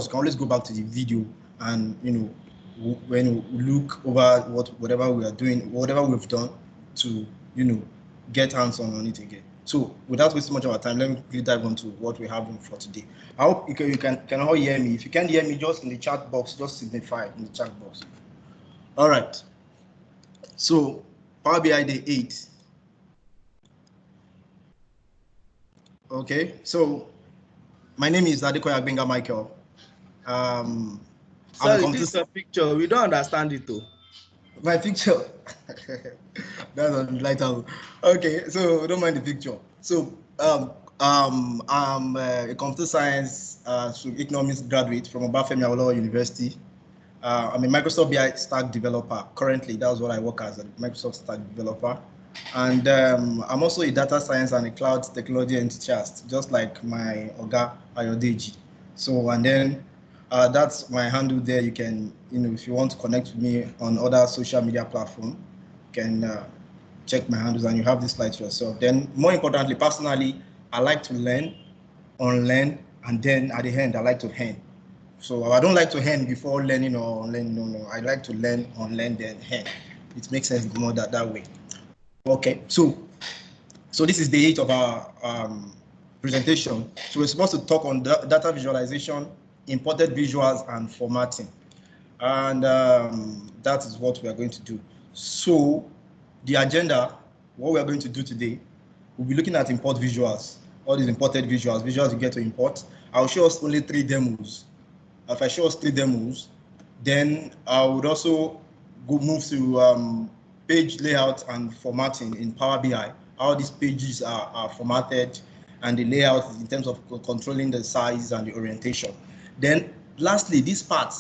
you can always go back to the video and, when we look over whatever we are doing, whatever we've done to, get hands-on it again. So without wasting much of our time, let me quickly dive into what we have for today. I hope you can all hear me. If you can't hear me, just in the chat box, just signify in the chat box. All right. So Power BI Day 8. Okay, so my name is Adekoya Benga Michael. Sorry, this is a picture. We don't understand it though. My picture. That's unlightable. Okay, so don't mind the picture. So I'm a computer science economics graduate from Obafemi Awolowo University. I'm a Microsoft BI Stack developer. Currently, that's what I work as, a Microsoft Stack developer. And I'm also a data science and a cloud technology enthusiast, just like my Oga Ayodeji. So, and then that's my handle there. You can, if you want to connect with me on other social media platforms, you can check my handles and you have this slide to yourself. Then, more importantly, personally, I like to learn, unlearn, and then at the end, I like to learn. So I don't like to learn before learning or unlearn. No. I like to learn, unlearn, then learn. It makes sense more that way. Okay, so this is the 8th of our presentation. So we're supposed to talk on data visualization, imported visuals, and formatting. And that is what we are going to do. So the agenda, what we are going to do today, we'll be looking at import visuals, all these imported visuals you get to import. I'll show us only 3 demos. If I show us 3 demos, then I would also move to page layout and formatting in Power BI. How these pages are formatted and the layout in terms of controlling the size and the orientation. Then lastly, this part,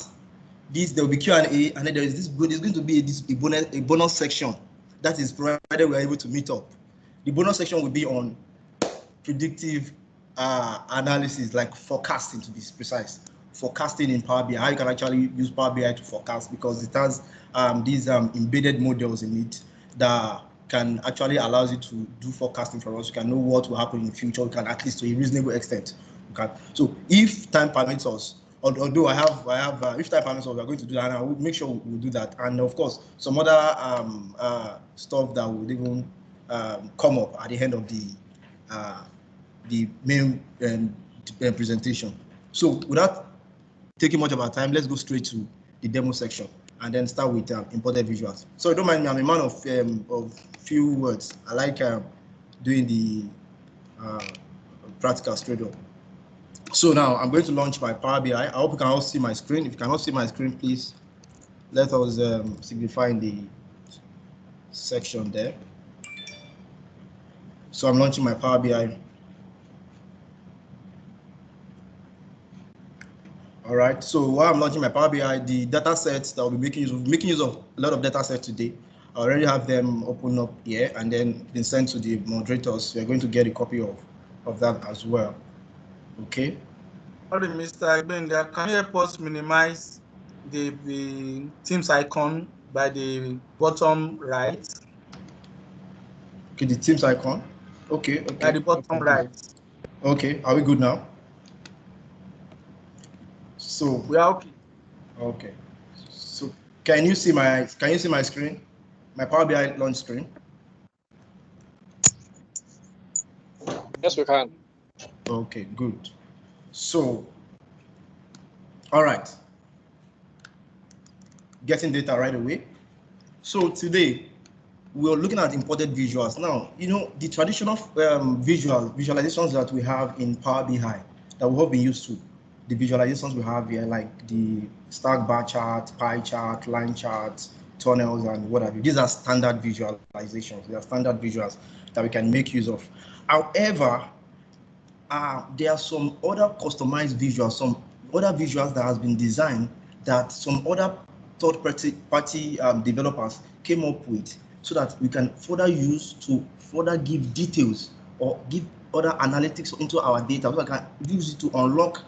there will be Q&A, and then there's going to be a bonus section that is provided we're able to meet up. The bonus section will be on predictive analysis, like forecasting, to be precise. Forecasting in Power BI, how you can actually use Power BI to forecast, because it has these embedded models in it that can actually allow you to do forecasting for us. You can know what will happen in the future. You can, at least to a reasonable extent. Okay. So if time permits us, although I have if time permits us, we are going to do that, and I will make sure we'll do that. And of course, some other stuff that will even come up at the end of the main presentation. So without taking much of our time, let's go straight to the demo section and then start with imported visuals. So don't mind me, I'm a man of few words. I like doing the practical straight up. So now I'm going to launch my Power BI. I hope you can all see my screen. If you cannot see my screen, please let us signify in the section there. So I'm launching my Power BI. All right, so while I'm launching my Power BI, the data sets that I'll be making use of a lot of data sets today. I already have them open up here and then been sent to the moderators. We're going to get a copy of that as well. Okay. Sorry, Mr. Agbenda, can you help us minimize the Teams icon by the bottom right? Okay, the Teams icon. Okay. By the bottom right. Okay, are we good now? So we are okay. Okay. So can you see my screen? My Power BI launch screen? Yes, we can. Okay, good. So, all right. Getting data right away. So today we're looking at imported visuals. Now, the traditional visualizations that we have in Power BI that we have been used to, the visualizations we have here, like the stack bar chart, pie chart, line charts, tunnels, and what have you. These are standard visualizations. They are standard visuals that we can make use of. However, there are some other customized visuals, some other visuals that has been designed that some other third-party developers came up with, so that we can further use to further give details or give other analytics into our data, so we can use it to unlock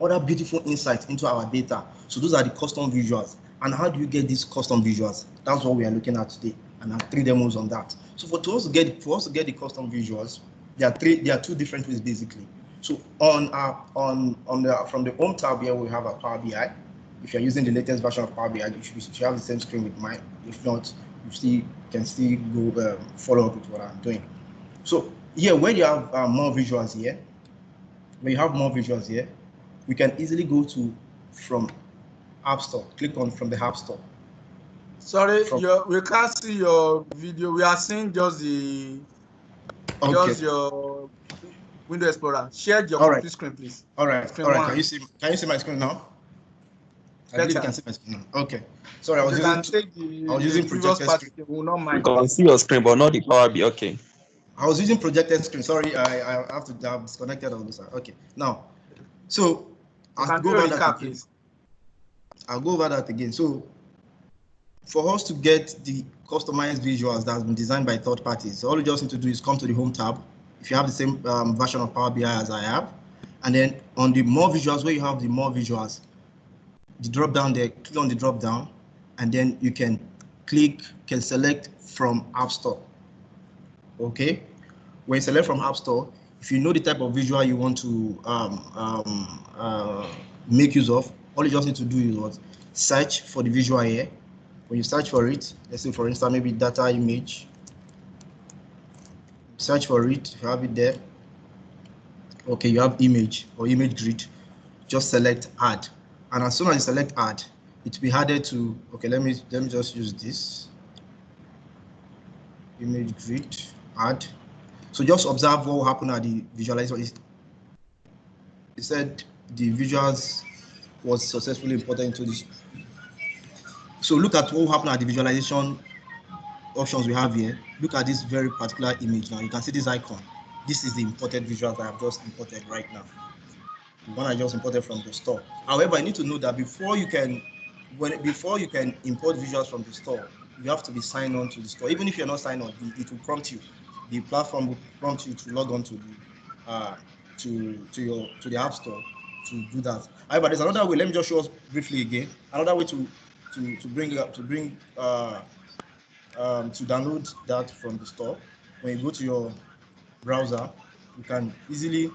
other beautiful insights into our data. So those are the custom visuals. And how do you get these custom visuals? That's what we are looking at today, and I have 3 demos on that. So for us to get the custom visuals, there are 2 different ways basically. So on from the home tab here, we have a Power BI. If you're using the latest version of Power BI, you should have the same screen with mine. If not, you can still go follow up with what I'm doing. So here, when you have more visuals here, we can easily go to from App Store. Click on from the App Store. Sorry, we can't see your video. We are seeing just the just your Windows Explorer. Share your complete screen, please. All right. Can you see my screen now? I believe you can see my screen now. Okay. Sorry, I was using projected screen. Will not mind. You can see your screen, but not the Power BI. Okay. I was using projected screen. Sorry, I have to have disconnected on this side. Okay. Now, so I'll go over that again. I'll go over that again. So for us to get the customized visuals that have been designed by third parties, all you just need to do is come to the home tab. If you have the same version of Power BI as I have, and then on the more visuals, where you have the more visuals, the drop down there, click on the drop down, and then you can select from App Store. Okay, when you select from App Store, if you know the type of visual you want to make use of, all you just need to do is what? Search for the visual here. When you search for it, let's say for instance, maybe data image. Search for it, if you have it there. Okay, you have image or image grid. Just select add, and as soon as you select add, it will be added to. Okay, let me just use this image grid add. So just observe what will happen at the visualization. It said the visuals was successfully imported into this. So look at what will happen at the visualization options we have here. Look at this very particular image now. You can see this icon. This is the imported visuals that I've just imported right now. The one I just imported from the store. However, I need to know that before you can import visuals from the store, you have to be signed on to the store. Even if you're not signed on, it will prompt you. The platform will prompt you to log on to the App Store to do that. However, there's another way. Let me just show us briefly again. Another way to download that from the store. When you go to your browser, you can easily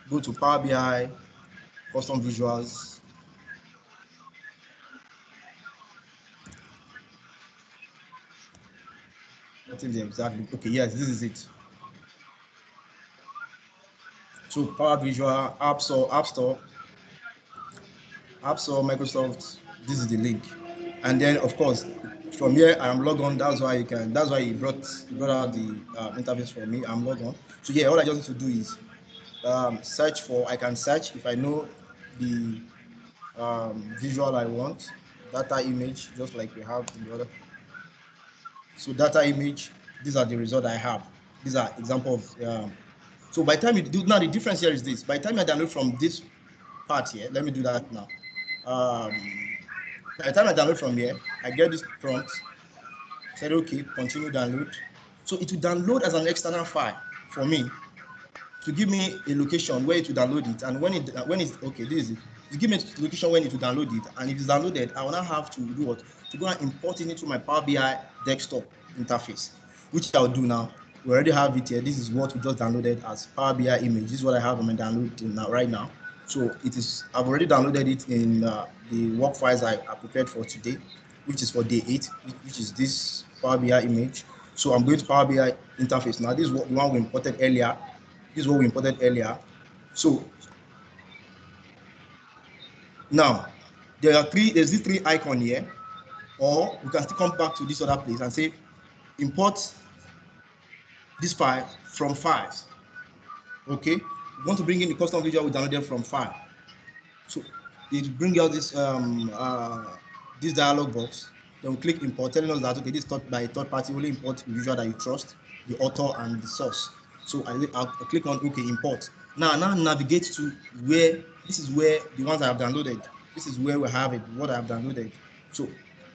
go to Power BI, custom visuals. What is it exactly? Okay, yes, this is it. So Power Visual, App Store, Microsoft. This is the link, and then of course from here I am logged on. That's why he brought out the interface for me. I'm logged on. So yeah, all I just need to do is search for. I can search if I know the visual I want, data image, just like we have in the other. So data image, these are the results I have. These are examples of. So by the time you do, now the difference here is this. By the time I download from this part here, let me do that now. By the time I download from here, I get this prompt. Said okay, continue download. So it will download as an external file for me to give me a location where it will download it, and when it's okay, this is it. You give me a location when it will download it, and if it's downloaded, I will now have to do what? To go and import it into my Power BI desktop interface, which I'll do now. We already have it here. This is what we just downloaded as Power BI image. This is what I have on my download now right now. So it is. I've already downloaded it in the work files I prepared for today, which is for day 8, which is this Power BI image. So I'm going to Power BI interface now. This is the one we imported earlier. This is what we imported earlier. So now there's these 3 icons here, or we can still come back to this other place and say import this file from files. Okay, we want to bring in the custom visual we downloaded from file. So it bring out this this dialog box. Then we click import, telling us that okay, this is taught by a third party. Only import the visual that you trust, the author and the source. So I'll click on OK, import. Now navigate to where this is where the ones I have downloaded. This is where we have it, what I have downloaded. So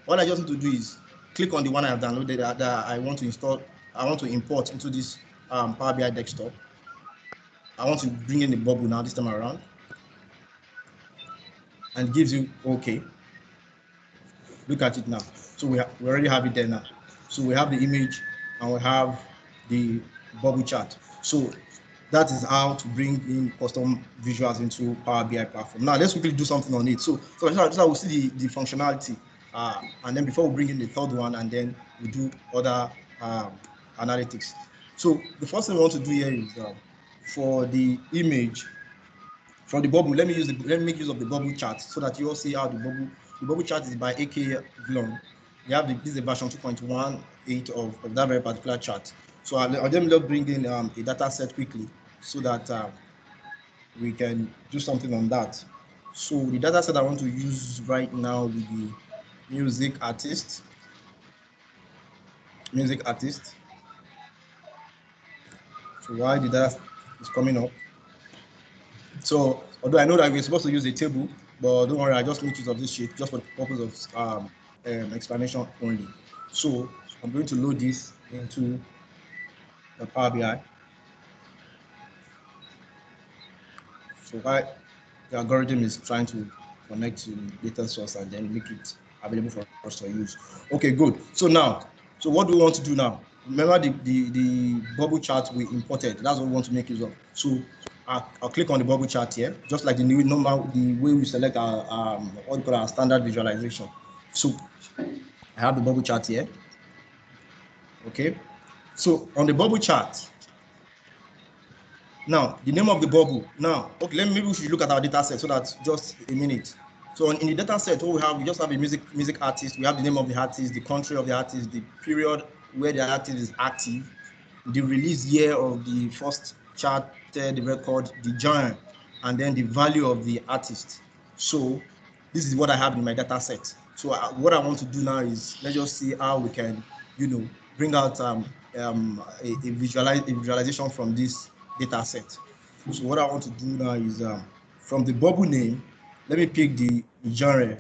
all I just need to do is click on the one I have downloaded that I want to install. I want to import into this Power BI desktop. I want to bring in the bubble now this time around, and gives you OK. Look at it now. So we already have it there now. So we have the image and we have the bubble chart. So that is how to bring in custom visuals into Power BI platform. Now let's quickly do something on it. So we'll see the functionality, and then before we bring in the third one, and then we do other analytics. So the first thing we want to do here is for the image, for the bubble, let me make use of the bubble chart so that you all see how the bubble chart is by AK Vlon. We have this is a version 2.18 of that very particular chart. So I'll just bring in a data set quickly so that we can do something on that. So the data set I want to use right now will be music artist. So why the data is coming up? So although I know that we're supposed to use a table, but don't worry, I just make use of this sheet just for the purpose of explanation only. So I'm going to load this into the Power BI. So why the algorithm is trying to connect to data source and then make it available for us to use. Okay, good. So now, so what do we want to do now? Remember the bubble chart we imported. That's what we want to make use of. So I'll click on the bubble chart here, just like the way we select our what we call our standard visualization. So I have the bubble chart here. Okay. So on the bubble chart, now the name of the bubble. Now, okay, maybe we should look at our data set so that just a minute. So in the data set, what we just have a music artist. We have the name of the artist, the country of the artist, the period where the artist is active, the release year of the first charted record, the genre, and then the value of the artist. So this is what I have in my data set. So what I want to do now is let's just see how we can, bring out a visualization from this data set. So what I want to do now is from the bubble name, let me pick the genre.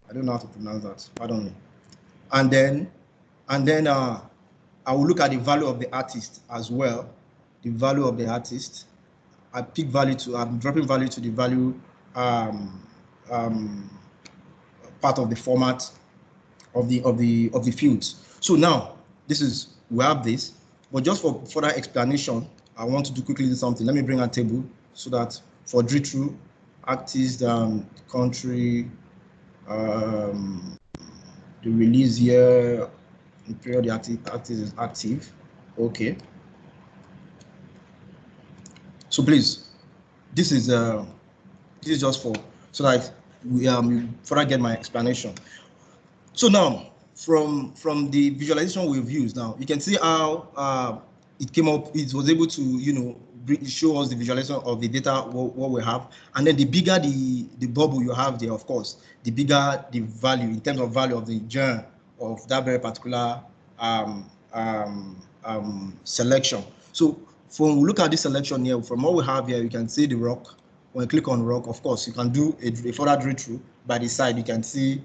I don't know how to pronounce that. Pardon me. And then I will look at the value of the artist as well. The value of the artist. I pick value to. I'm dropping value to the value part of the format of the fields. So now we have this, but just for further explanation, I want to quickly do something. Let me bring a table so that for drill-through, artist, country, the release year, the period the artist is active. Okay. So please, this is just for so that we further get my explanation. So now from the visualization we've used, now you can see how it came up. It was able to show us the visualization of the data what we have, and then the bigger the bubble you have there, of course, the bigger the value in terms of value of the genre of that very particular selection. So when we look at this selection here, from what we have here, you can see the rock. When you click on rock, of course, you can do a further drill through. By the side, you can see,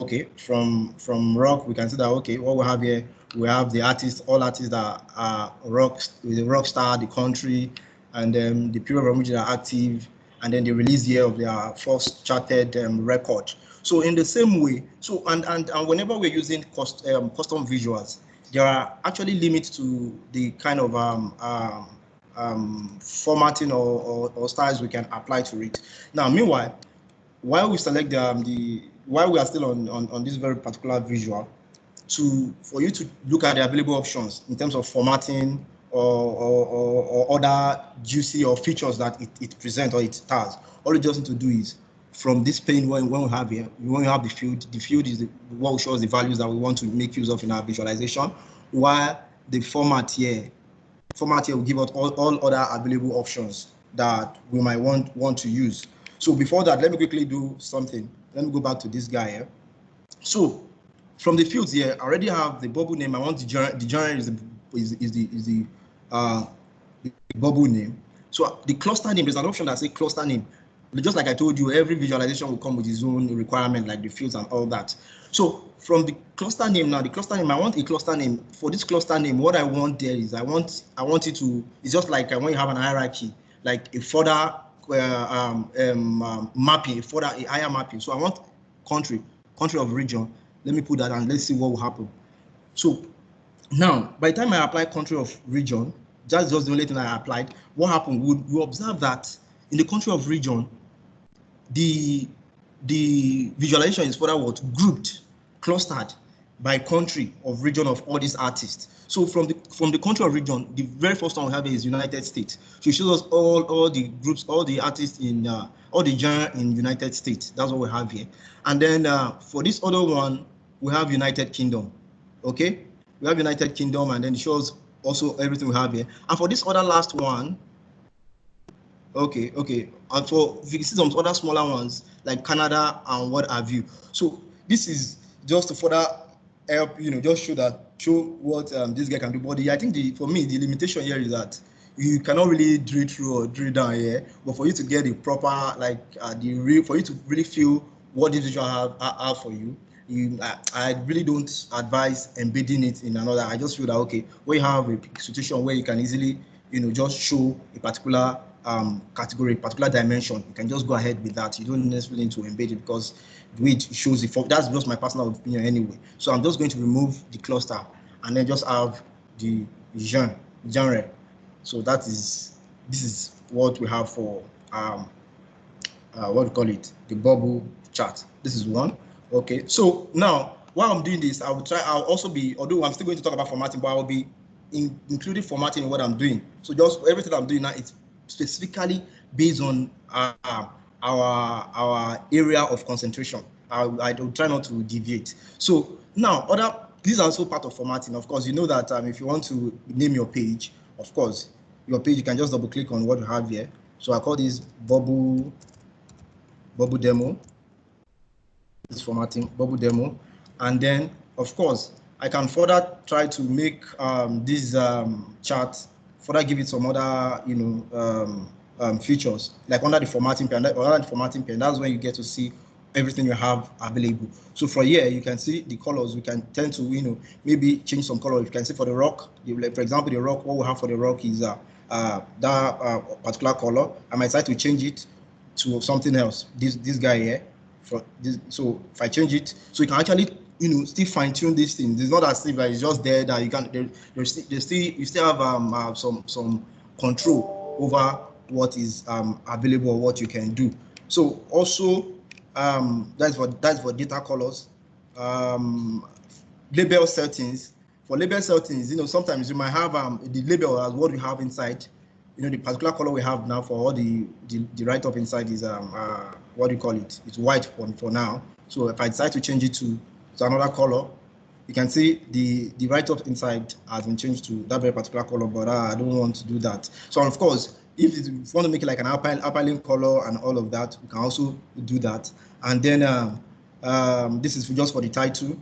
okay, from rock, we can see that, okay, what we have here, we have the artists, all artists that are the rock star, the country, and then the period from which they are active, and then the release year of their first charted record. So in the same way, so and whenever we're using custom visuals, there are actually limits to the kind of formatting or styles we can apply to it. Now, meanwhile, while we select while we are still on this very particular visual, for you to look at the available options in terms of formatting or other juicy or features that it presents or it has, all you just need to do is from this pane when we have here, when we have the field is what shows the values that we want to make use of in our visualization, while the format here will give us all other available options that we might want to use. So before that, let me quickly do something. Let me go back to this guy here. So from the fields here, I already have the bubble name. I want the genre is the bubble name. So the cluster name, there's an option that says cluster name. Just like I told you, every visualization will come with its own requirement, like the fields and all that. So from the cluster name now, I want a cluster name. For this cluster name, what I want there is I want it to, it's just like when you have an hierarchy, like a further mapping, a higher mapping. So I want country of region. Let me put that and let's see what will happen. So now, by the time I apply country of region, that's just the only thing I applied. What happened? We observe that in the country of region, the visualization is further what grouped, clustered by country of region of all these artists. So from the country of region, the very first one we have is United States. So it shows us all the groups, all the artists in all the genre in United States. That's what we have here. And then for this other one, we have United Kingdom. Okay, we have United Kingdom, and then it shows also everything we have here. And for this other last one, okay, and for you can see some other smaller ones like Canada and what have you. So this is just to further help, just show what this guy can do. But I think for me the limitation here is that you cannot really drill through or drill down here. But for you to get the proper for you to really feel what this visual have for you, I really don't advise embedding it in another. I just feel that okay, when you have a situation where you can easily just show a particular category, particular dimension, you can just go ahead with that. You don't necessarily need to embed it because the way it shows the form, that's just my personal opinion anyway. So I'm just going to remove the cluster and then just have the genre. So this is what we have for what we call it, the bubble chart. This is one. Okay, so now while I'm doing this, I'll also be, although I'm still going to talk about formatting, but I'll be including formatting in what I'm doing. So just everything I'm doing now, it's specifically based on our area of concentration. I will try not to deviate. So now these are also part of formatting. Of course, you know that if you want to name your page, of course, your page, you can just double click on what you have here. So I call this bubble demo. This formatting, bubble demo. And then, of course, I can further try to make this chart, further give it some other, features, like under the formatting pen. That's when you get to see everything you have available. So for here, you can see the colors. We can tend to, maybe change some color. You can see for the rock, for example, the rock, what we have for the rock is that particular color. I might try to change it to something else. This guy here. For this, so if I change it, so you can actually still fine tune this thing. It's not as if it's just there that you can. You still have some control over what is available or what you can do. So also that's for data colors. Label settings. For label settings, sometimes you might have the label as what you have inside. The particular color we have now for all the write-up inside is what do you call it? It's white for now. So if I decide to change it to another color, you can see the write-up inside has been changed to that very particular color, but I don't want to do that. So of course, if you want to make it like an upperlink color and all of that, we can also do that. And then this is just for the title.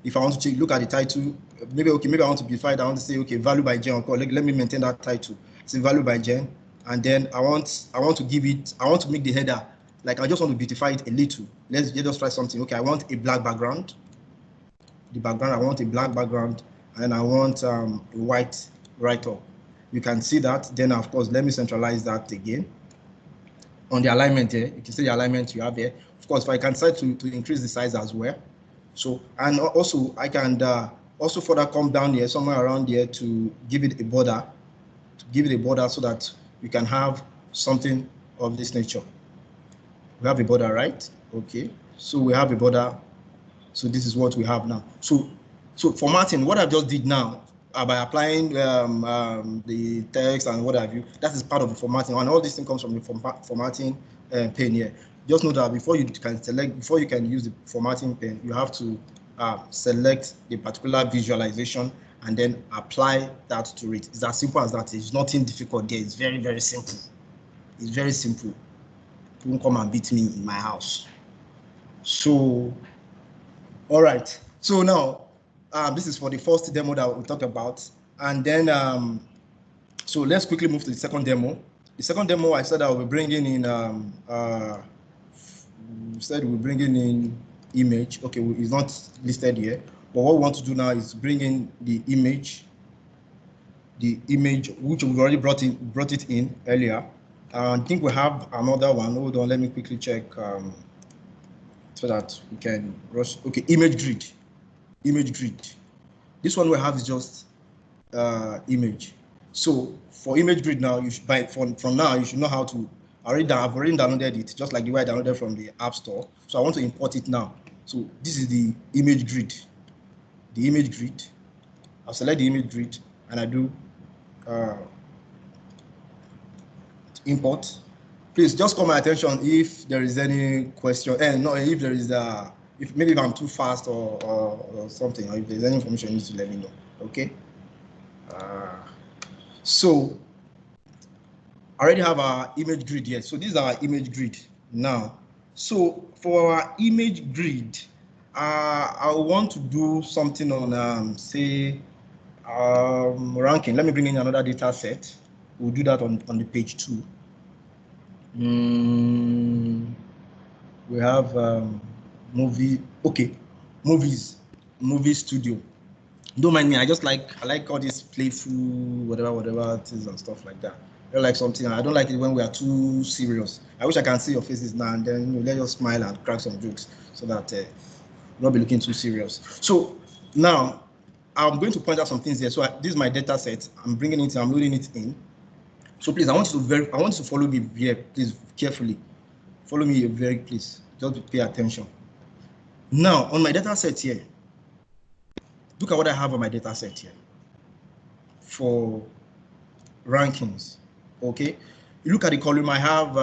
If I want to look at the title, maybe I want to beautify it. I want to say, okay, value by gen. Let me maintain that title. Say value by gen, and then I want to make the header, like I just want to beautify it a little. Let's just try something. Okay, I want a black background. The background, I want a black background, and I want a white write-up. You can see that. Then of course, let me centralize that again. On the alignment here, you can see the alignment you have here. Of course, if I can decide to increase the size as well. So, and also I can also further come down here, somewhere around here, to give it a border. So that you can have something of this nature. We have a border, right? Okay, so we have a border. So this is what we have now. So formatting, what I just did now by applying the text and what have you, that is part of the formatting, and all this thing comes from the formatting pane here. Just know that before you can use the formatting pane, you have to select the particular visualization and then apply that to it. It's as simple as that. It's nothing difficult there. It's very, very simple. It's very simple. Don't come and beat me in my house. So, all right. So now, this is for the first demo that we talked about. And then, so let's quickly move to the second demo. The second demo, I said I will be bringing in, image. Okay, it's not listed here. But what we want to do now is bring in the image which we've already brought it in earlier. I think we have another one. Hold on, let me quickly check so that we can rush. Okay, image grid. This one we have is just image. So for image grid now, you should from now you should know how to. I've already downloaded it, just like the way I downloaded from the App Store. So I want to import it now. So this is the image grid. The image grid. I'll select the image grid and I do import. Please just call my attention if there is any question, and no, if there is if maybe if I'm too fast or something, or if there's any information you need to let me know. Okay. So I already have our image grid here. So this is our image grid now. So for our image grid, I want to do something on say ranking. Let me bring in another data set. We'll do that on the page 2. We have movie. Okay, movie studio. Don't mind me. I like all this playful whatever it is and stuff like that. I like something. I don't like it when we are too serious. I wish I can see your faces now and then. Let us smile and crack some jokes so that not be looking too serious. So now I'm going to point out some things here. So this is my data set. I'm bringing it. I'm loading it in. So please, I want you to follow me here, please, carefully. Follow me very, please. Just pay attention. Now, on my data set here, look at what I have on my data set here for rankings. Okay, you look at the column. I have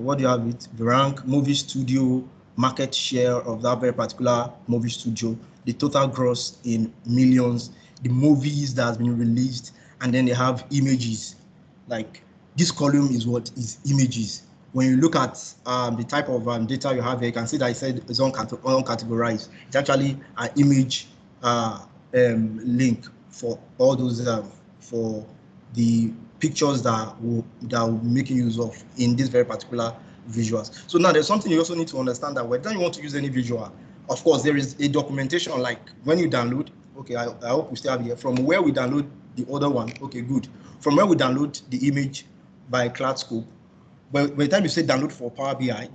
what do you have? It the rank, movie studio, market share of that very particular movie studio, the total gross in millions, the movies that has been released. And then they have images. Like this column is what is images. When you look at the type of data you have here, you can see that I said it's uncategorized. It's actually an image link for all those for the pictures that we're making use of in this very particular visuals. So now there's something you also need to understand, that whether you want to use any visual, of course there is a documentation, like when you download. Okay, I hope we still have here from where we download the other one. Okay, good. From where we download the image by CloudScope, but by the time you say download for Power BI,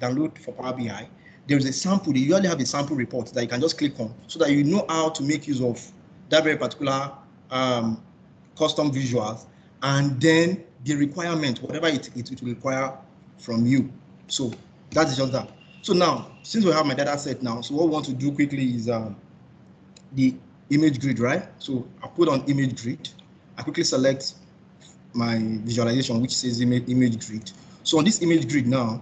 there is a sample. They usually have a sample report that you can just click on, so that you know how to make use of that very particular custom visuals, and then the requirement, whatever it will require from you. So that is just that. So now, since we have my data set now, so what we want to do quickly is the image grid, right? So I put on image grid. I quickly select my visualization, which says image grid. So on this image grid now,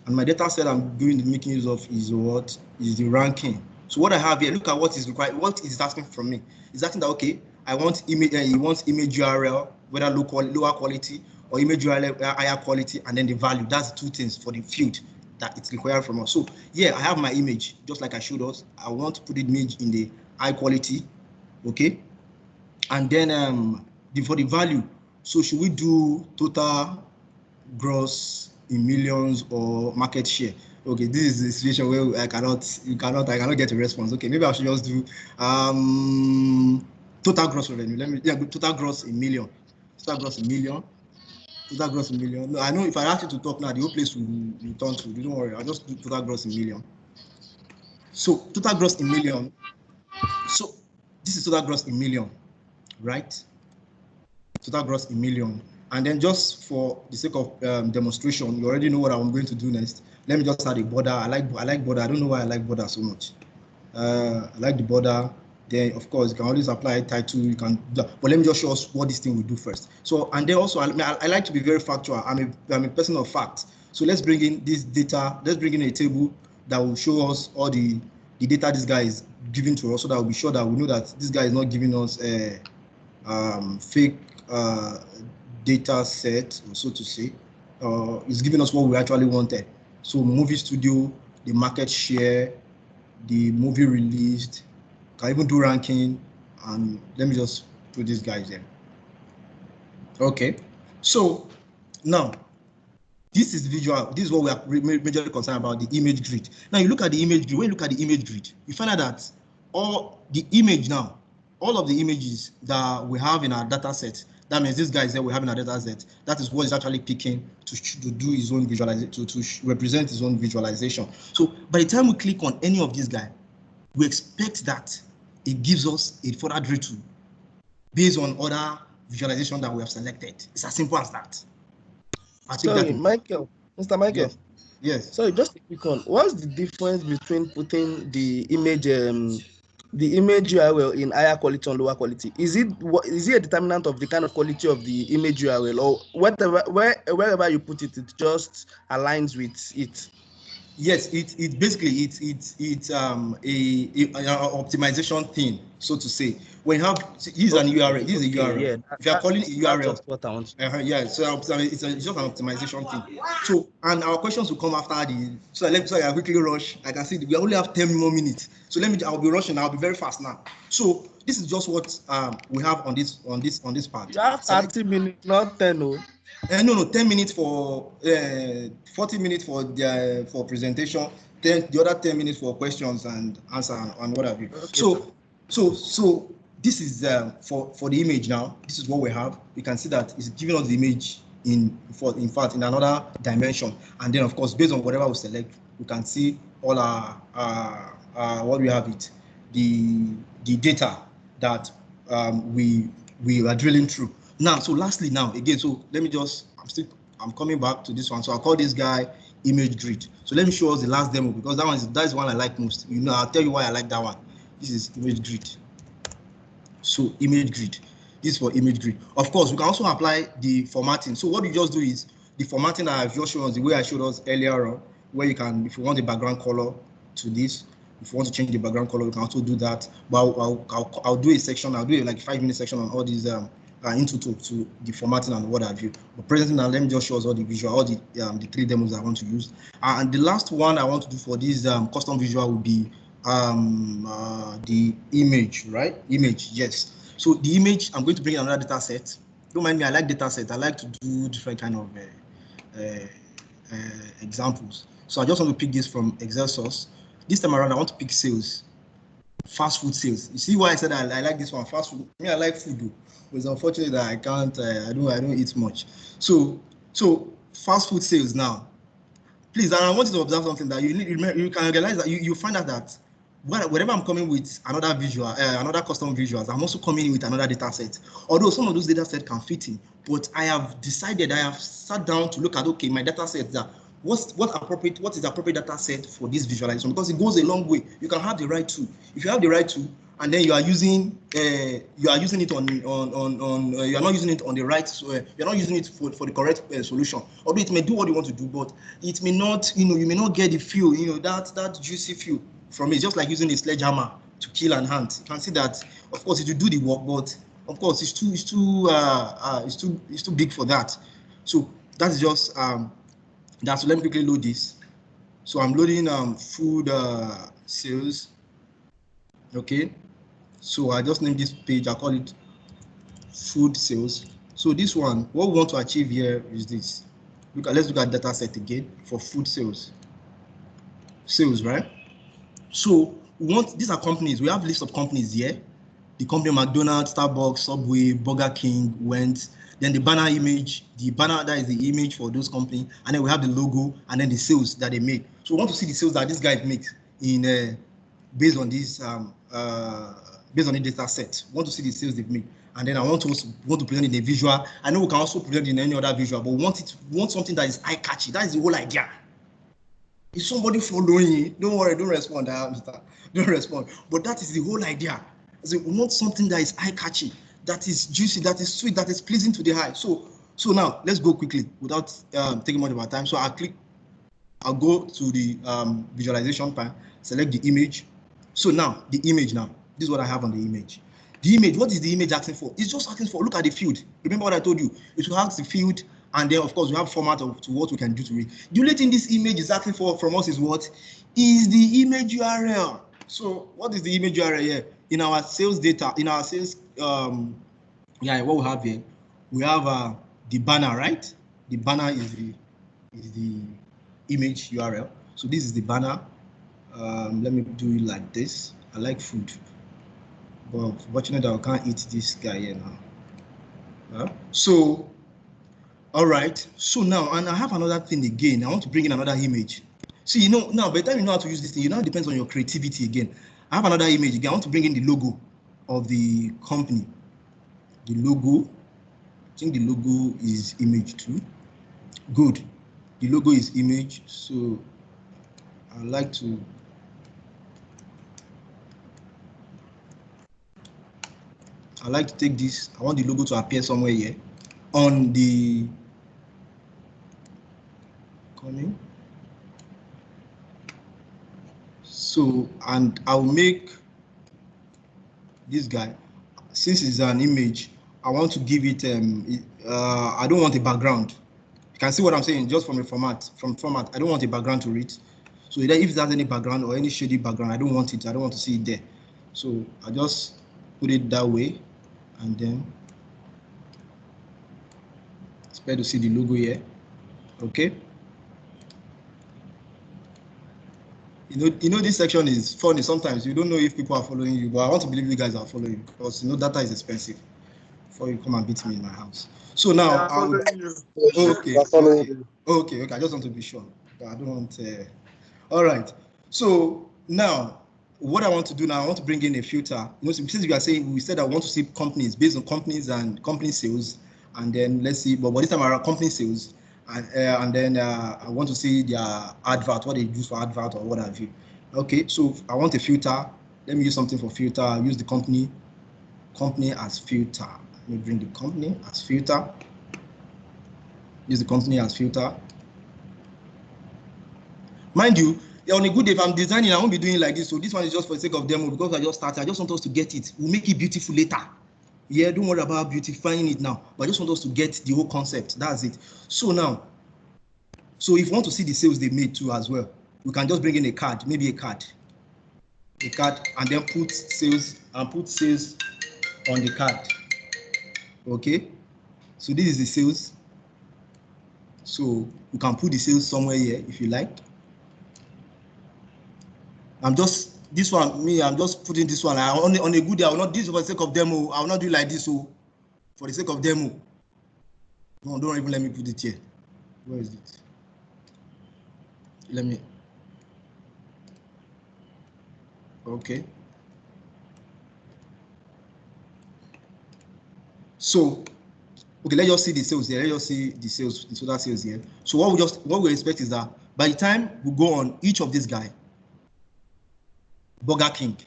and my data set I'm making use of is what is the ranking. So what I have here, look at what is required. What is asking from me? It's asking that, okay, I want image. It wants image URL, whether lower quality or image URL higher quality, and then the value. That's the two things for the field that it's required from us. So yeah, I have my image, just like I showed us. I want to put the image in the high quality, okay, and then for the value. So should we do total gross in millions or market share? Okay, this is the situation where I cannot get a response. Okay, maybe I should just do total gross revenue. Total gross in million. Total gross in million. Total gross in million. No, I know if I ask you to talk now, the whole place will turn to. Don't worry, I'll just do total gross in million. So total gross in million. So this is total gross in million, right? Total gross in million. And then just for the sake of demonstration, you already know what I'm going to do next. Let me just add a border. I like border. I don't know why I like border so much. I like the border. Then of course you can always apply title. You can, but let me just show us what this thing will do first. So, and then also I like to be very factual. I'm a person of fact. So let's bring in this data. Let's bring in a table that will show us all the data this guy is giving to us, so that we'll be sure that we know that this guy is not giving us a fake data set, so to say. It's giving us what we actually wanted. So movie studio, the market share, the movie released, can even do ranking, and let me just put these guys in. Okay, so now this is visual. This is what we are majorly concerned about, the image grid. Now you look at the image grid. When you look at the image grid, you find out that all the image now, all of the images that we have in our data set, that means this guy is there we have in our data set, that is what is actually picking to do his own visualization, to represent his own visualization. So by the time we click on any of these guys, we expect that it gives us a further detail based on other visualization that we have selected. It's as simple as that. Sorry, Michael, Mr. Michael. Yes. Yes. Sorry, just a quick one. What's the difference between putting the image URL in higher quality and lower quality? Is it a determinant of the kind of quality of the image URL, or wherever you put it, it just aligns with it? Yes, it basically it's a optimization thing, so to say. When you have an URL, this is a URL. Yeah, if you are calling it URL, that's just what I want. Yeah, so it's just an optimization thing. So, and our questions will come after the. So I quickly rush. Like I said, we only have 10 more minutes. So I'll be rushing. I'll be very fast now. So this is just what we have on this part. You have 30 minutes, not 10. No. No, 10 minutes for 40 minutes for presentation, then the other 10 minutes for questions and answer and what have you. Okay, so this is for the image now. This is what we have. You can see that it's giving us the image in fact in another dimension, and then of course based on whatever we select, we can see all our what we have it, the data that we are drilling through. Now, so lastly, now again, so let me just, I'm coming back to this one. So I'll call this guy image grid. So let me show us the last demo, because that's one I like most. You know, I'll tell you why I like that one. This is image grid. So image grid, this is for image grid. Of course, we can also apply the formatting. So what you just do is the formatting that I've just shown us, the way I showed us earlier on, where you can, if you want the background color to this, if you want to change the background color, you can also do that. But I'll do a section. I'll do like 5-minute section on all these into to the formatting and what have you. But presently now, let me just show us all the visual, all the 3 demos I want to use. And the last one I want to do for this custom visual will be the image, right? Image, yes. So the image, I'm going to bring in another data set. Don't mind me, I like data set. I like to do different kind of examples. So I just want to pick this from Excel source. This time around, I want to pick sales, fast food sales. You see why I said I like this one, fast food. I like food though. It's unfortunate that I can't, I don't eat much. So fast food sales now. Please, and I want you to observe something that you can realize that you find out that whenever I'm coming with another visual, another custom visuals, I'm also coming in with another data set. Although some of those data sets can fit in, but I have decided, I have sat down to look at, okay, my data set that what is the appropriate data set for this visualization, because it goes a long way. You can have the right tool. If you have the right tool, and then you are using it you are not using it on the right, you're not using it for the correct solution. Although it may do what you want to do, but it may not, you may not get the feel, that juicy feel from it. Just like using a sledgehammer to kill an ant. You can see that, of course, it will do the work, but of course it's too big for that. So that's just so let me quickly load this. So I'm loading food sales. Okay, so I just named this page, I call it food sales. So this one, what we want to achieve here is this. Let's look at data set again for food sales, right? So these are companies. We have a list of companies here. The company McDonald's, Starbucks, Subway, Burger King, Went. Then the banner image, that is the image for those companies. And then we have the logo and then the sales that they make. So we want to see the sales that this guy makes in based on this based on the data set. We want to see the sales they've made. And then I want to present in a visual. I know we can also present in any other visual, but we want something that is eye-catchy. That is the whole idea. Is somebody following you? Don't worry, don't respond. Don't respond. But that is the whole idea. So we want something that is eye-catchy, that is juicy, that is sweet, that is pleasing to the eye. So now let's go quickly without taking much of our time. So I'll go to the visualization panel, select the image. So now the image this is what I have on the image. The image, what is the image asking for? It's just asking for, look at the field. Remember what I told you? It will ask the field, and then of course we have format to what we can do to it. The only thing this image is asking for from us is what? Is the image URL. So what is the image URL here? In our sales data, in our sales, what we have here, we have the banner, right? The banner is the image URL. So this is the banner. Let me do it like this. I like food, but fortunately I can't eat this guy here now. So, all right. So now, and I have another thing again. I want to bring in another image. See, now by the time you know how to use this thing, it depends on your creativity again. I have another image again. I want to bring in the logo of the company. The logo. I think the logo is image too. Good. The logo is image, so I like to take this. I want the logo to appear somewhere here on the coming. So, and I'll make this guy, since it's an image, I want to give it I don't want a background. You can see what I'm saying just from the format. I don't want a background to read. So if it has any background or any shady background, I don't want it. I don't want to see it there. So I just put it that way, and then expect to see the logo here. Okay. You know this section is funny. Sometimes you don't know if people are following you, but I want to believe you guys are following you, because data is expensive before you come and beat me in my house. So now okay. I just want to be sure. I don't want. All right. So now, what I want to do now, I want to bring in a filter. Since we said I want to see companies based on companies and company sales, and then let's see. But this time around, company sales, and then I want to see their advert, what they use for advert or what have you. Okay. So I want a filter. Let me use something for filter. I'll use the company as filter. Let me bring the company as filter. Use the company as filter. Mind you, on a good day, if I'm designing, I won't be doing like this. So this one is just for the sake of demo, because I just started. I just want us to get it. We'll make it beautiful later. Yeah, don't worry about beautifying it now. But I just want us to get the whole concept. That's it. So now, if you want to see the sales they made too as well, we can just bring in a card, maybe a card, and then put sales on the card. Okay. So this is the sales. So you can put the sales somewhere here if you like. I'm just putting this one. On a good day, I will not do this for the sake of demo. I will not do it like this. So for the sake of demo. No, don't even let me put it here. Where is it? Let me. Okay. So, okay, let's just see the sales here. Let's just see the sales, the total sales here. So what we expect is that by the time we go on each of these guys, Burger King.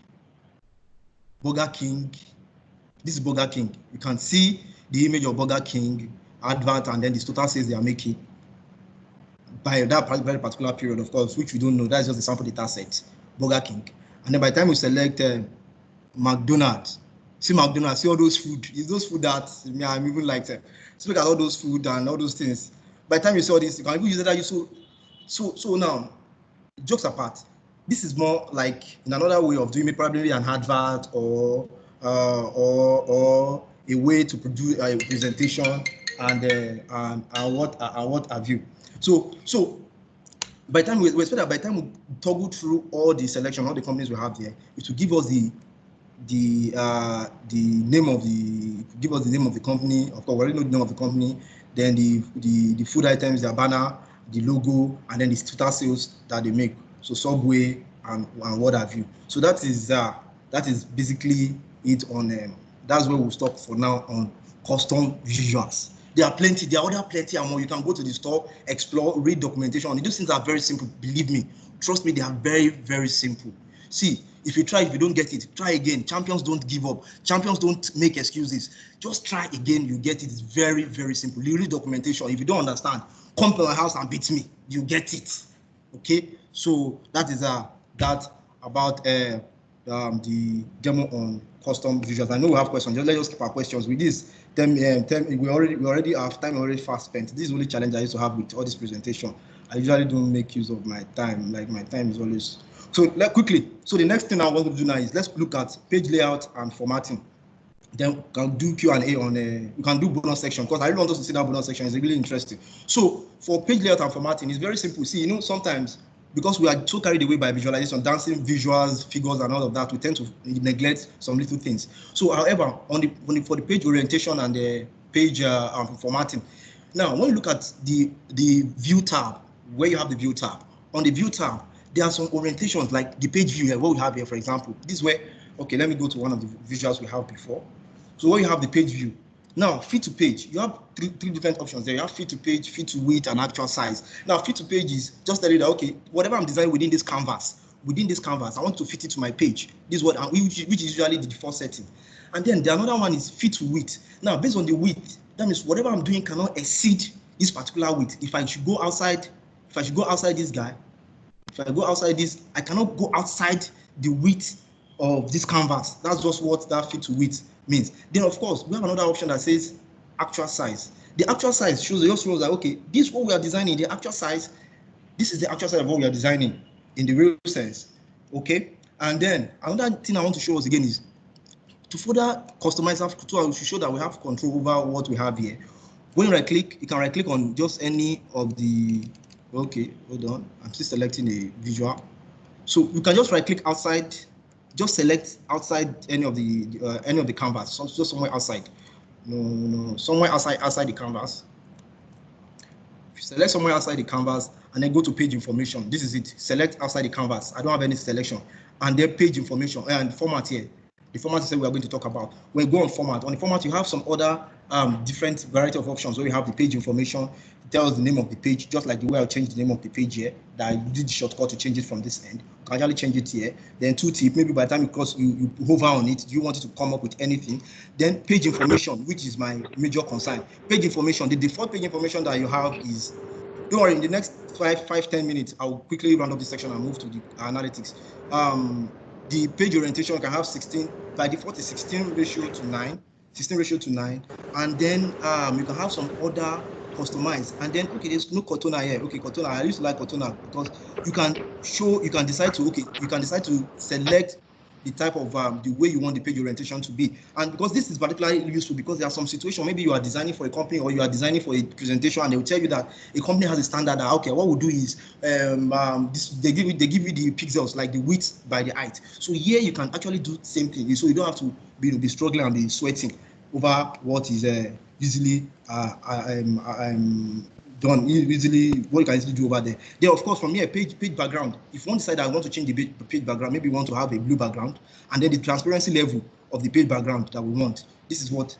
This is Burger King. You can see the image of Burger King advert, and then the total sales they are making by that very particular period, of course, which we don't know. That's just the sample data set, Burger King. And then by the time we select McDonald's, see McDonald's, see all those food. It's those food that I'm even like them. So look at all those food and all those things. By the time you see all this, you can even use that. So now, jokes apart, this is more like in another way of doing it, probably an advert or a way to produce a presentation and what have you. So by the time we expect that by the time we toggle through all the selection, all the companies we have there, it will give us the name of the company. Of course, we already know the name of the company. Then the food items, their banner, the logo, and then the total sales that they make. So Subway and what have you. So that is basically it on that's where we'll stop for now on custom visuals. There are plenty and more. You can go to the store, explore, read documentation. These things are very simple. Believe me, trust me, they are very, very simple. See, if you don't get it, try again. Champions don't give up. Champions don't make excuses. Just try again, you get it. It's very, very simple. You read documentation. If you don't understand, come to my house and beat me. You get it. Okay? So that is that about the demo on custom visuals. I know we have questions. Let's just keep our questions with this. We already have time already fast spent. This is the only challenge I used to have with all this presentation. I usually don't make use of my time. Like my time is always. So quickly. So the next thing I want to do now is let's look at page layout and formatting. Then we can do Q&A on you can do bonus section, because I really want us to see that bonus section. It's really interesting. So for page layout and formatting, it's very simple. See, sometimes because we are so carried away by visualization, dancing, visuals, figures, and all of that, we tend to neglect some little things. So, however, for the page orientation and the page formatting, now when you look at the view tab, where you have the view tab, on the view tab, there are some orientations like the page view here. What we have here, for example, this way. Okay, let me go to one of the visuals we have before. So when you have the page view, Now, fit to page, you have three different options there. You have fit to page, fit to width, and actual size. Now, fit to page is just telling you that, okay, whatever I'm designing within this canvas, I want to fit it to my page. This is what, which is usually the default setting. And then the another one is fit to width. Now, based on the width, that means whatever I'm doing cannot exceed this particular width. If I should go outside this guy, if I go outside this, I cannot go outside the width of this canvas. That's just what that fit to width means. Then, of course, we have another option that says actual size. The actual size shows that, okay, this is what we are designing, the actual size, this is the actual size of what we are designing in the real sense, okay? And then another thing I want to show us again is to further customize, to show that we have control over what we have here. When you right click, you can right click on just any of the, okay, hold on, I'm still selecting a visual. So you can just right click outside, just select outside any of the canvas, so just somewhere outside. No, somewhere outside the canvas. If you select somewhere outside the canvas and then go to page information, this is it. Select outside the canvas. I don't have any selection. And then page information and format here. The format is what we are going to talk about. When you go on format, you have some other different variety of options where you have the page information. It tells the name of the page, just like the way I changed the name of the page here, that I did the shortcut to change it from this end. You can actually change it here. Then tooltip, maybe by the time you hover on it, do you want it to come up with anything? Then page information, which is my major concern. Page information, the default page information that you have is, don't worry, in the next 5-10 minutes, I'll quickly round up this section and move to the analytics. The page orientation can have 16, by default is 16 ratio to 9, and then you can have some other customized, and then, okay, there's no Cortana here. Okay, Cortana, I used to like Cortana because you can decide to select the type of the way you want the page orientation to be. And because this is particularly useful because there are some situations, maybe you are designing for a company or you are designing for a presentation, and they will tell you that a company has a standard that, okay, what we'll do is they give you the pixels, like the width by the height. So here you can actually do the same thing, so you don't have to be struggling and be sweating over what is easily done easily, what you can easily do over there. Then, of course, from here, page background. If one decide I want to change the page background, maybe we want to have a blue background, and then the transparency level of the page background that we want. This is what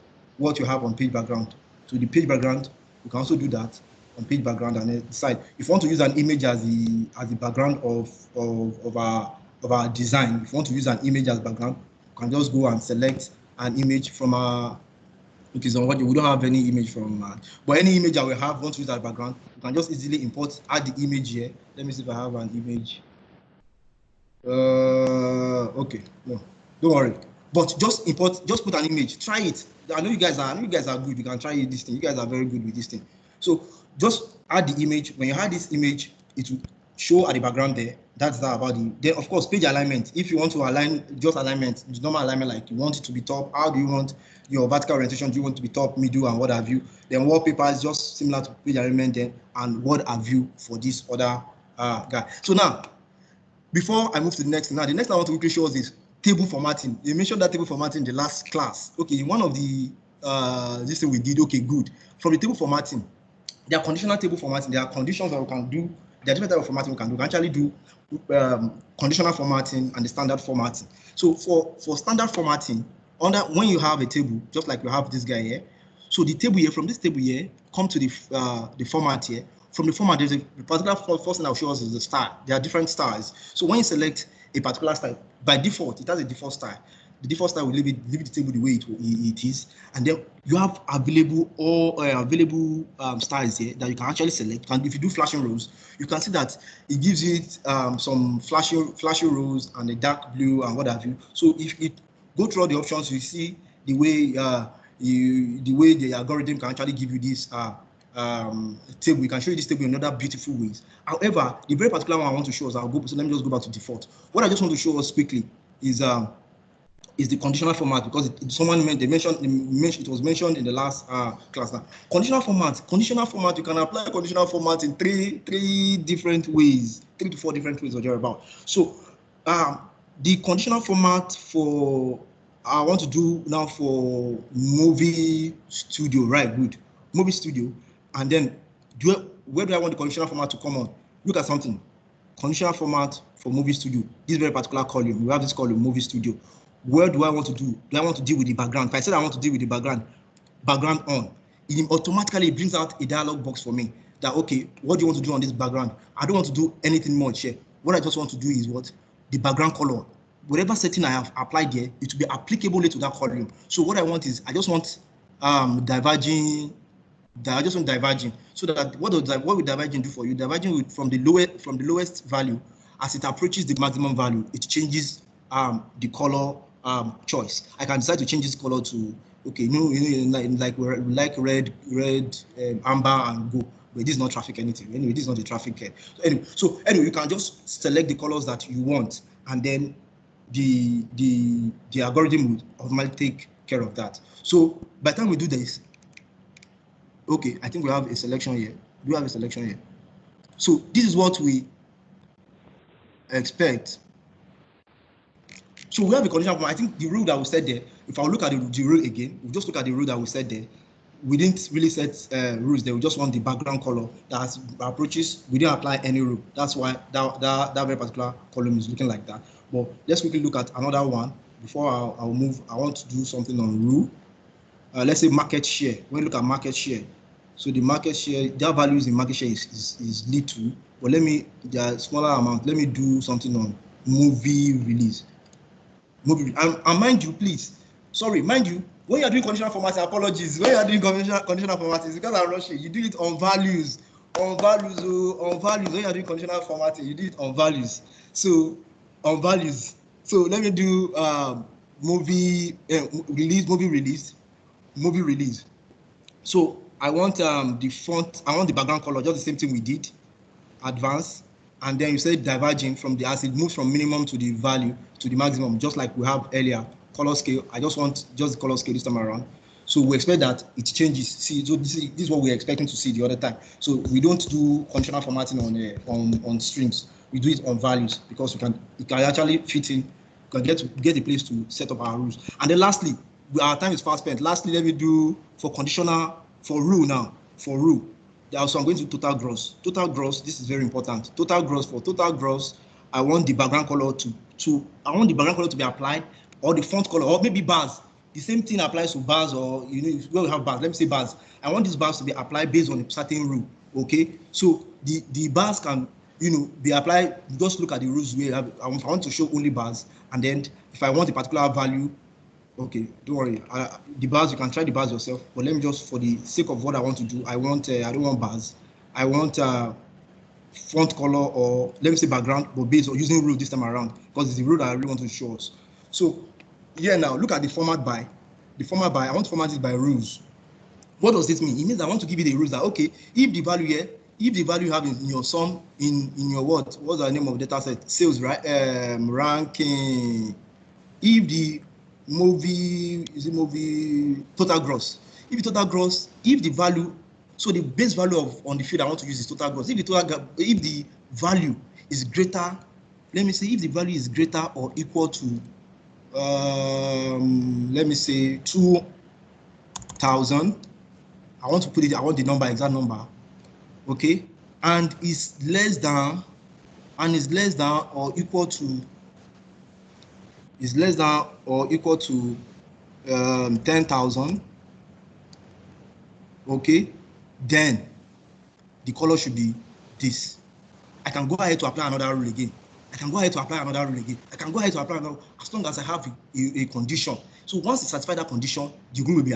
you have on page background. So the page background, you can also do that on page background and then decide if you want to use an image as the background of our design. If you want to use an image as background, you can just go and select an image from our. Okay, so we don't have any image from, but any image that we have, want to use that background, you can just easily add the image here. Let me see if I have an image. Okay, no, don't worry. But just put an image. Try it. I know you guys are good. You can try this thing. You guys are very good with this thing. So just add the image. When you add this image, it will show at the background there. That's that about it. Then, of course, page alignment. If you want to align, just alignment, normal alignment, like you want it to be top. How do you want your vertical orientation? Do you want to be top, middle, and what have you? Then wallpaper is just similar to page alignment then, and what have you for this other guy. So now, before I move to the next thing, now the next thing I want to quickly show us is table formatting. You mentioned that table formatting in the last class. Okay, one of the this thing we did. Okay, good. From the table formatting, there are conditional table formatting. There are conditions that we can do. There are different types of formatting we can do. We can actually do conditional formatting and the standard formatting. So for standard formatting, when you have a table, just like we have this guy here, so the table here, from this table here, come to the format here. From the format, there's a particular first thing I'll show us is the style. There are different styles. So when you select a particular style, by default, it has a default style. The default style will leave the table the way it is, and then you have available styles here that you can actually select. And if you do flashing rows, you can see that it gives it some flashing rows and a dark blue and what have you. So if you go through all the options, you see the way the algorithm can actually give you this table. We can show you this table in other beautiful ways. However, the very particular one I want to show us, so let me just go back to default. What I just want to show us quickly is the conditional format, because it was mentioned in the last class. Now, conditional format, you can apply conditional format in three different ways, 3 to 4 different ways or thereabout. So the conditional format I want to do now for movie studio, right? Good, movie studio, and then where do I want the conditional format to come on? Look at something. Conditional format for movie studio. This very particular column, we have this column, movie studio. Where do I want to do? Do I want to deal with the background? If I said I want to deal with the background, background on, it automatically brings out a dialog box for me that, okay, what do you want to do on this background? I don't want to do anything much here. What I just want to do is what? The background color. Whatever setting I have applied here, it will be applicable to that column. So what I want is, I just want diverging. So that what will diverging do for you? Diverging will, from the lowest value, as it approaches the maximum value, it changes the color choice. I can decide to change this color to, okay, like red, amber, and go. But this is not traffic anything. Anyway, this is not a traffic care. So anyway, you can just select the colors that you want, and then the algorithm will automatically take care of that. So by the time we do this, okay, I think we have a selection here. We have a selection here. So this is what we expect. So we have a conditional format. I think the rule that we set there, if I look at the rule again, we just look at the rule that we set there. We didn't really set rules there. We just want the background color that approaches. We didn't apply any rule. That's why that very particular column is looking like that. But let's quickly look at another one before I'll move. I want to do something on rule. Let's say market share. When we look at market share, so the market share, their values in market share is little. But the smaller amount. Let me do something on movie release. And mind you, please. Sorry, mind you, when you're doing conditional formatting, apologies. When you're doing conditional formatting, because I'm rushing, you do it on values. On values. When you're doing conditional formatting, you do it on values. So on values. So let me do movie release. So I want the font, I want the background color, just the same thing we did, advanced, and then you say diverging from the, as it moves from minimum to the value to the maximum, just like we have earlier. Color scale, I just want just the color scale this time around. So we expect that it changes. See, so this is what we're expecting to see the other time. So we don't do conditional formatting on strings. We do it on values, because it can actually fit in. We can get a place to set up our rules. And then lastly, our time is fast spent. Lastly, let me do for rule now. For rule, so I'm going to total gross. Total gross, this is very important. Total gross, for total gross, I want the background color to be applied, or the font color, or maybe bars. The same thing applies to bars, or if we have bars, let me say bars. I want these bars to be applied based on a certain rule. Okay, so the bars can be applied. Just look at the rules we have. I want to show only bars, and then if I want a particular value, okay, don't worry. The bars, you can try the bars yourself. But let me just, for the sake of what I want to do, I don't want bars. I want font color, or let me say background, but based on using rule this time around, because it's the rule that I really want to show us. So here now, look at the format by. I want to format it by rules. What does this mean? It means I want to give you the rules that, okay, if the value here, if the value you have in your sum, in your what's the name of the data set? Sales, right? Ranking. If the movie total gross. If the total gross, if the value, so the base value on the field I want to use is total gross. If the value is greater, let me say if the value is greater or equal to let me say 2,000. I want to put it, I want the number, exact number. Okay, and is less than or equal to 10,000. Okay, then the color should be this. I can go ahead to apply another rule again. As long as I have a condition. So once you satisfy that condition, the rule will be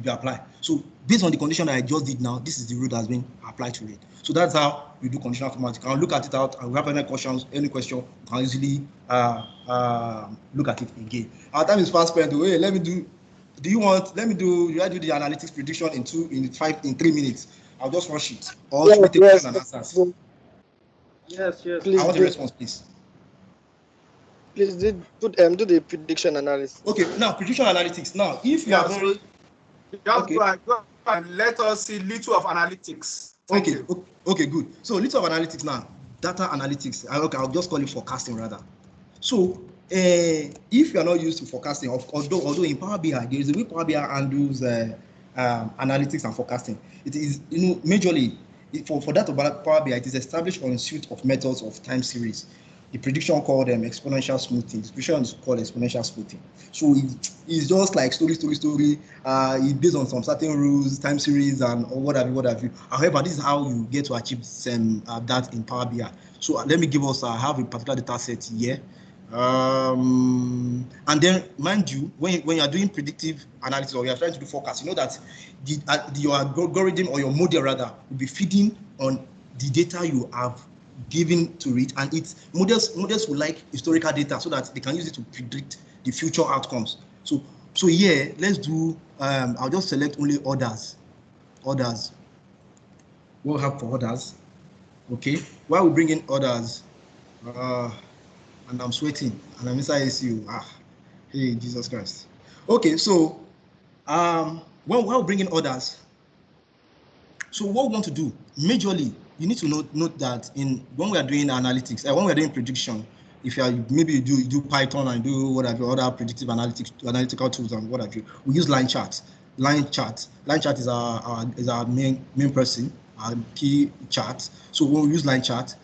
applied. So based on the condition that I just did now, this is the rule that's been applied to it. So that's how we do conditional formatting. You can look at it out, and we have any question, you can easily look at it again. Our time is fast spent. Hey, let me do the analytics prediction in 3 minutes? I'll just rush it. Or should we take questions and answers? Yes. Please, I want a response, please. Please do the prediction analysis. Okay, now prediction analytics. Now, if you are very go and let us see little of analytics. Okay, good. So little of analytics now. Data analytics. Okay, I'll just call it forecasting rather. So if you are not used to forecasting, although in Power BI there is a way Power BI handles analytics and forecasting. It is majorly for that of Power BI, it is established on a suite of methods of time series. the prediction called exponential smoothing. The prediction is called exponential smoothing. So it's just like story. It's based on some certain rules, time series, and or what have you. However, this is how you get to achieve that in Power BI. So let me give us. I have a particular data set here. And then, mind you, when you are doing predictive analysis or you are trying to do forecast, you know that your algorithm or your model rather will be feeding on the data you have given to it, and its models will like historical data so that they can use it to predict the future outcomes. So here, let's do. I'll just select only orders. What we have for orders? Okay. While we bring in orders, and I'm sweating, and I'm inside ACU. Hey, Jesus Christ. Okay, so while bringing orders, so what we want to do majorly, you need to note that when we are doing analytics, when we are doing prediction, if you are maybe you do Python and do whatever other predictive analytical tools and whatever, we use line charts. Line chart is our main person, our key chart. So when we use line chart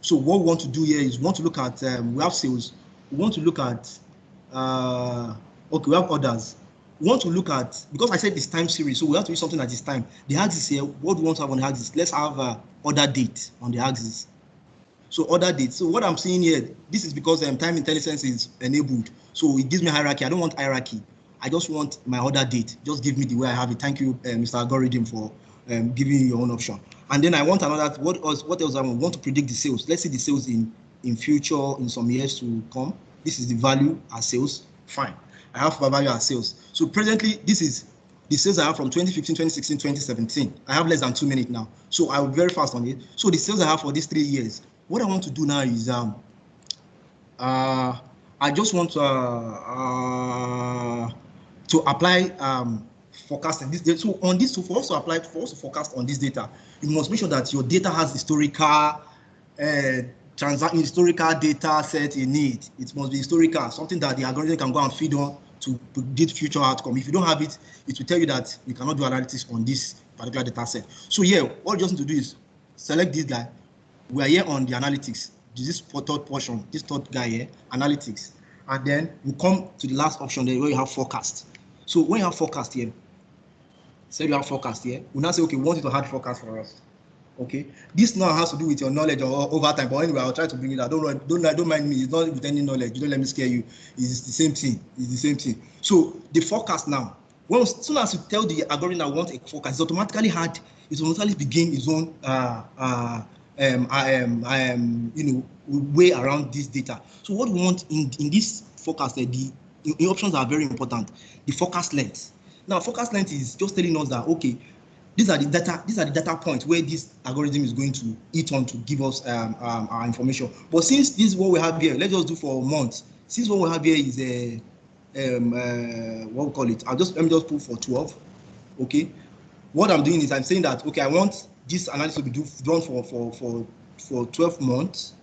so what we want to do here is we want to look at we have sales. We want to look at okay, we have orders. We want to look at, because I said it's time series, so we have to use something that is time. The axis here, what do we want to have on the axis? Let's have order date on the axis. So order date. So what I'm seeing here, this is because time intelligence is enabled. So it gives me hierarchy. I don't want hierarchy. I just want my order date. Just give me the way I have it. Thank you, Mr. Algorithm, for giving me your own option. And then I want another. What else I want to predict the sales? Let's see the sales in future, in some years to come. This is the value as sales. Fine. I have my value as sales. So presently, this is the sales I have from 2015, 2016, 2017. I have less than 2 minutes now. So I will be very fast on it. So the sales I have for these 3 years. What I want to do now is I just want to apply forecasting this data. So on this, for us to forecast on this data, you must make sure that your data has historical historical data set in it. It must be historical, something that the algorithm can go and feed on to predict future outcome. If you don't have it, it will tell you that you cannot do analytics on this particular data set. So here, what you just need to do is select this guy. We are here on the analytics. This third portion, this third guy here, analytics. And then we come to the last option there where you have forecast. So when you have forecast here, say you have forecast here, we now say, okay, we want you to add forecast for us. Okay, this now has to do with your knowledge or over time, but anyway, I'll try to bring it out. Don't mind me. It's not with any knowledge. You don't let me scare you. It's the same thing. So the forecast now, as soon as you tell the algorithm that want a forecast, it automatically begin its own way around this data. So what we want in this forecast, the options are very important. The forecast length. Now, forecast length is just telling us that, okay, these are the data points where this algorithm is going to hit on to give us our information. But since this is what we have here, let's just do for months. Since what we have here is what we call it, let me just put for 12. Okay, what I'm doing is I'm saying that, okay, I want this analysis to be done for 12 months.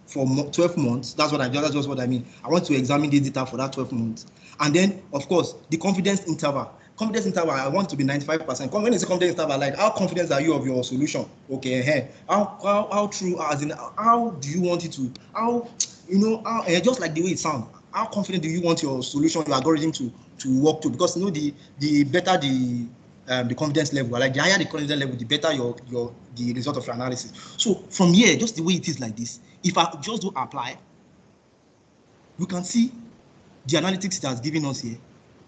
For 12 months, that's just what I mean. I want to examine the data for that 12 months, and then of course the confidence interval. I want to be 95%. When it's a confidence interval, like how confident are you of your solution? Okay, how true, as in how do you want it to? Just like the way it sounds. How confident do you want your solution, your algorithm to work to? Because the better the confidence level, like the higher the confidence level, the better the result of your analysis. So from here, just the way it is like this, if I just do apply, we can see the analytics it has given us here.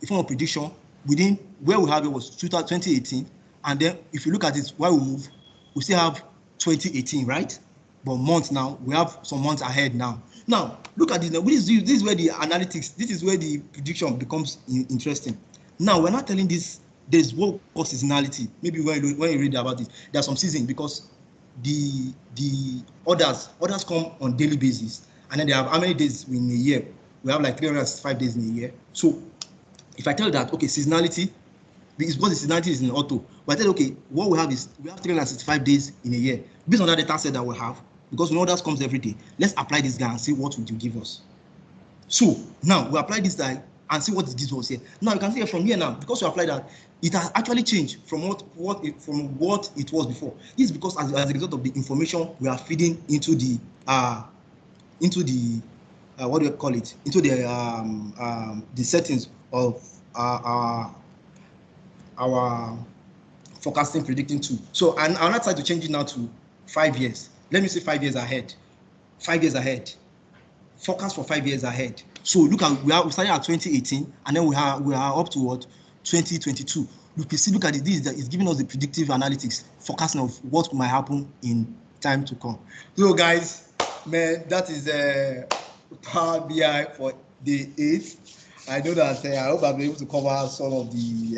In form of prediction, within where we have it was 2018, and then if you look at it, while we move, we still have 2018, right? But months now, we have some months ahead now. Now, look at this. Now, this is where the analytics, this is where the prediction becomes interesting. Now, we're not telling this, there's what called seasonality. Maybe when you read about it, there's some season because the orders come on daily basis, and then they have how many days in a year? We have like 365 days in a year. So if I tell you that, okay, seasonality, because the seasonality is in auto, but I tell you, okay, what we have is we have 365 days in a year. Based on that data set that we have, because orders comes every day, let's apply this guy and see what would you give us. So now we apply this guy, and see what this was here. Now you can see from here now, because you apply that, it has actually changed from what it was before. This is because as a result of the information we are feeding into the what do you call it? Into the settings of our forecasting predicting tool. So and I'm not trying to change it now to 5 years. Let me say 5 years ahead. 5 years ahead. Forecast for 5 years ahead. So look at we started at 2018 and then we are up to what 2022. You can see, look at it, this is giving us the predictive analytics forecasting of what might happen in time to come. So guys, man, that is Power BI for day 8. I know that I hope I'll be able to cover some of the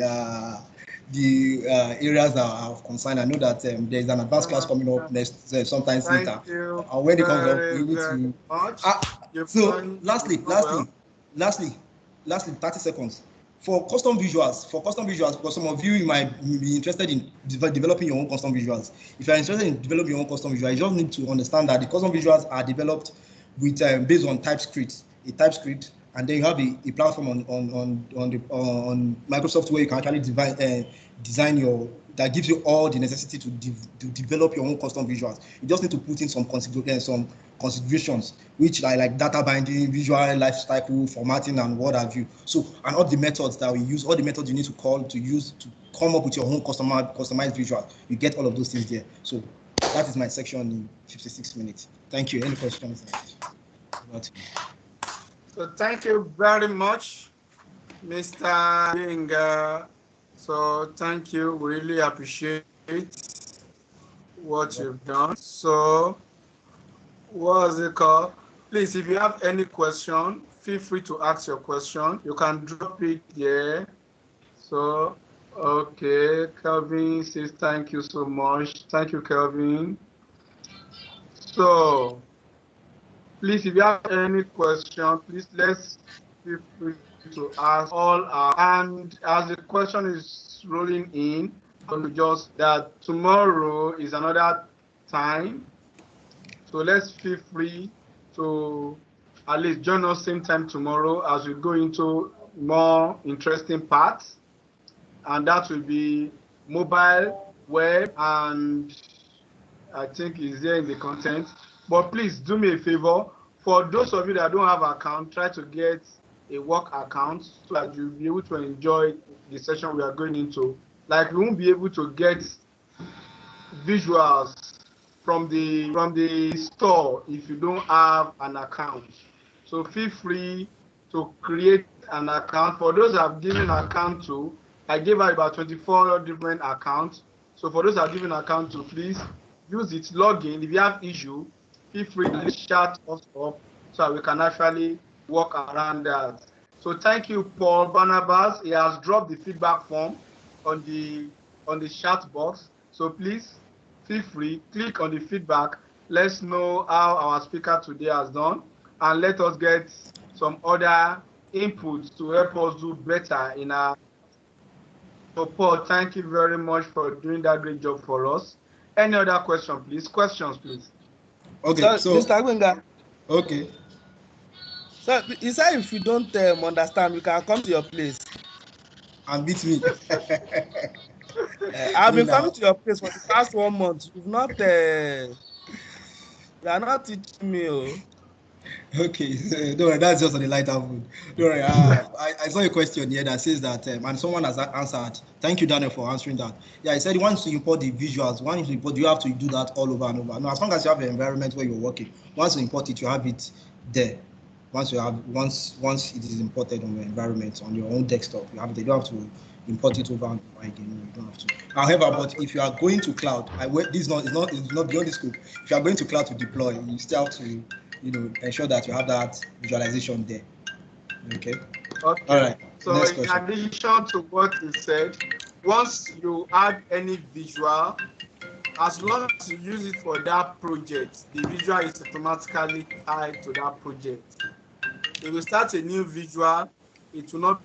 areas that are of concern. I know that there is an advanced class coming up next sometimes later. When it comes up, we'll be able to. So lastly, 30 seconds. For custom visuals, because some of you might be interested in developing your own custom visuals. If you're interested in developing your own custom visuals, you just need to understand that the custom visuals are developed with based on TypeScript, and then you have a platform on Microsoft where you can actually design your, that gives you all the necessity to develop your own custom visuals. You just need to put in some considerations, which like data binding, visual life cycle, formatting, and what have you. So, and all the methods that we use, all the methods you need to call to use to come up with your own customized visual. You get all of those things there. So that is my section in 56 minutes. Thank you. Any questions? So thank you very much, Mr. Binga. So thank you. We really appreciate what you've done. So what is it called? Please, if you have any question, feel free to ask your question. You can drop it here. So, okay, Kelvin says thank you so much. Thank you, Kelvin. So, please, if you have any question, please let's feel free to ask all. And as the question is rolling in, I will just that tomorrow is another time. So let's feel free to at least join us same time tomorrow as we go into more interesting parts, and that will be mobile, web, and I think is there in the content. But please do me a favor, for those of you that don't have an account, try to get a work account so that you'll be able to enjoy the session we are going into. Like we won't be able to get visuals from the store if you don't have an account. So feel free to create an account. For those I've given an account to, I gave out about 24 different accounts. So for those I've given an account to, please use it, log in. If you have issue, feel free to chat us up so we can actually work around that. So thank you, Paul Barnabas. He has dropped the feedback form on the chat box. So please feel free, click on the feedback. Let's know how our speaker today has done, and let us get some other inputs to help us do better in our. So Paul, thank you very much for doing that great job for us. Any other question, please? Questions, please. Okay, so Mr. Gwenga. Okay. So he said if you don't understand, you can come to your place and beat me. I've been coming to your place for the past 1 month. You've not you are not teaching me. Oh. Okay, don't worry, that's just on the lighter mood. Don't worry, I saw a question here that says that, and someone has answered. Thank you, Daniel, for answering that. Yeah, he said once you import the visuals, once you import, you have to do that all over and over. Now, as long as you have an environment where you're working, once you import it, you have it there. Once it is imported on your environment, on your own desktop, you have it. You don't have to import it over and over again. You don't have to. However, but if you are going to cloud, it's not beyond the scope. If you are going to cloud to deploy, you still have to, ensure that you have that visualization there. Okay. Okay. All right. So in addition to what you said, once you add any visual, as long as you use it for that project, the visual is automatically tied to that project. If you start a new visual, it will not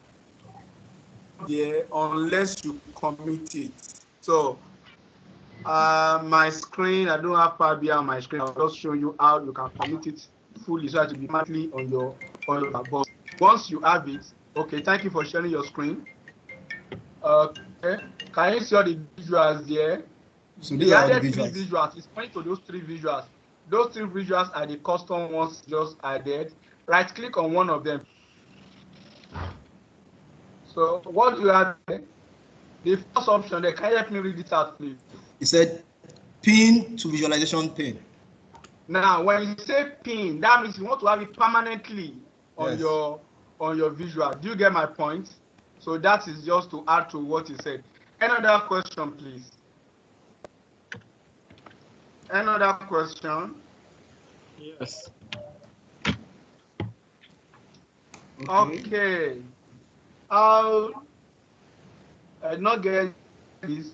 be there unless you commit it. So my screen, I don't have Power BI on my screen. I'll just show you how you can commit it fully so that it will be automatically on your box. Once you have it, Okay, thank you for sharing your screen. Okay, can you see all the visuals there? So They these are all the added 3 visuals. visuals. It's pointing to those 3 visuals. Those 3 visuals are the custom ones just added. Right click on one of them. So what do you have there? The first option there, can you help me read it out, please? It said pin to visualization pane. Now, when you say pin, that means you want to have it permanently on Yes. your visual. Do you get my point? So that is just to add to what you said. Another question, please. Another question. Yes. Okay. I'll not get this.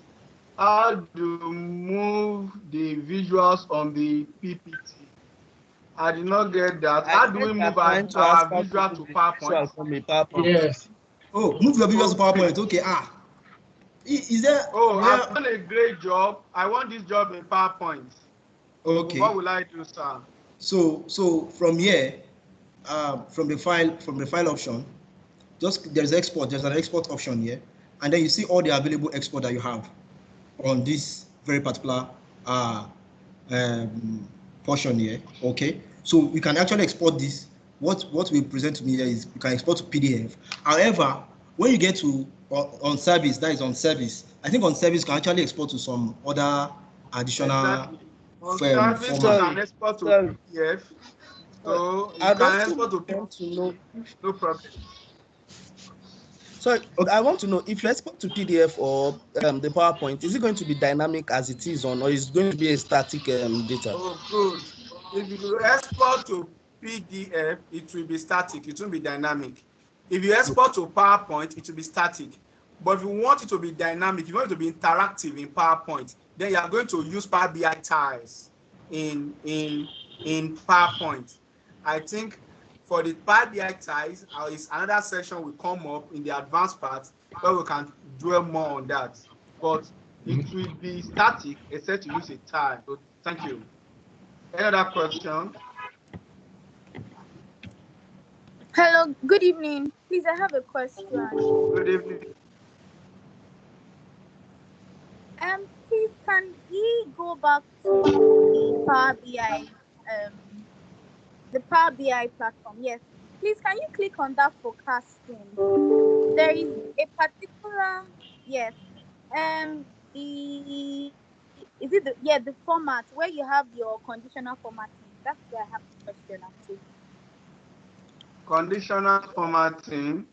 How to move the visuals on the PPT? I did not get that. How do we move our visual to PowerPoint? Yes. Oh, move your visuals to Okay. PowerPoint. Okay. Is there? Oh, where? I've done a great job. I want this job in PowerPoint. Okay. What will I do, sir? So from here, from the file option, just there's an export option here, and then you see all the available export that you have on this very particular portion here. Okay, so you can actually export this. What we present to me here is you can export to PDF. However, when you get to on service, that is on service, I think on service you can actually export to some other additional Exactly. On service, you format. can export to PDF. So you I'd can also export to want to know. PDF, no problem. So I want to know if you export to PDF or the PowerPoint, is it going to be dynamic as it is on, or is it going to be a static data? Oh, good. If you export to PDF, it will be static. It won't be dynamic. If you export to PowerPoint, it will be static. But if you want it to be dynamic, you want it to be interactive in PowerPoint, then you are going to use Power BI tiles in PowerPoint. I think for the Power BI tiles, is another section will come up in the advanced part where we can dwell more on that. But it will be static except to use a tile. So thank you. Another question? Hello, good evening. Please, I have a question. Good evening. Please, can we go back to the Power BI, the Power BI platform? Yes. Please, can you click on that forecasting? There is a particular, yes, the format where you have your conditional formatting. That's where I have the question actually. Conditional formatting.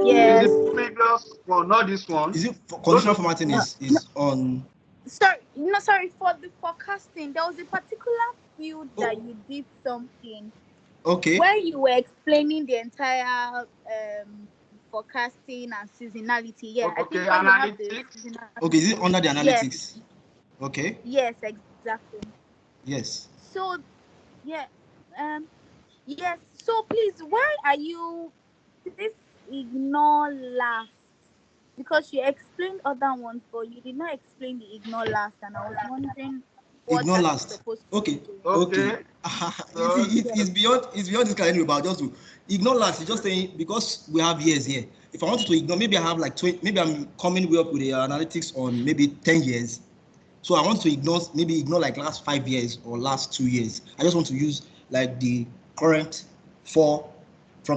Yes. Is it previous one, not this one? Is it conditional formatting is on? Sorry, for the forecasting, there was a particular field that you did something. Okay. Where you were explaining the entire forecasting and seasonality. Yeah, Okay, I think analytics. Okay, is it under the analytics? Yes. Okay. Yes, exactly. Yes. So, yeah, yes. So please, why are you this ignore last? Because you explained other ones, but you did not explain the ignore last, and I was wondering what Ignore that last. is supposed Okay. to do. Okay. It's beyond this kind of about just to ignore last. It's just saying because we have years here. If I wanted to ignore, maybe I have like 20, maybe I'm coming way up with the analytics on maybe 10 years. So I want to ignore like last 5 years or last 2 years. I just want to use like the current from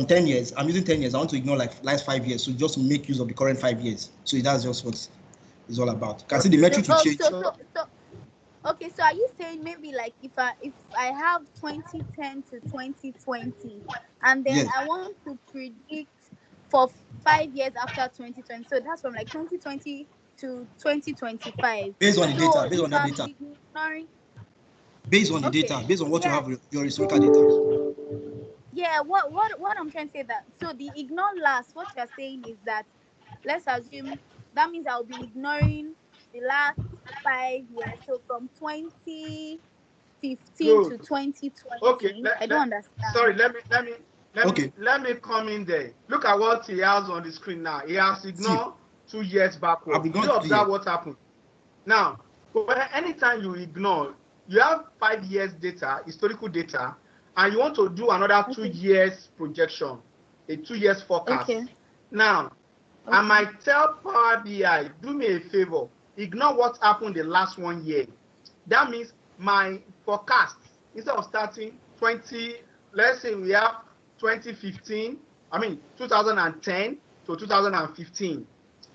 10 years. I'm using 10 years. I want to ignore like last 5 years. So just make use of the current 5 years. So that's just what it's all about. You can see the metric will change. Okay, so are you saying maybe like if I have 2010 to 2020 and then I want to predict for 5 years after 2020, so that's from like 2020 to 2025 based on the data, based on that data. Based on the data, based on what you have your historical data. Yeah, what I'm trying to say that so the ignore last, what you're saying is that let's assume that means I'll be ignoring the last 5 years, so from 2015 to 2020. Okay, I don't understand. Sorry, let me come in there. Look at what he has on the screen now. He has ignored 2 years backward. Do you observe what happened? Now, anytime you ignore, you have 5 years data, historical data, and you want to do another 2 years projection, a 2 years forecast. Now, I might tell Power BI, do me a favor, ignore what happened the last 1 year. That means my forecast, instead of starting 20, let's say we have 2010 to 2015.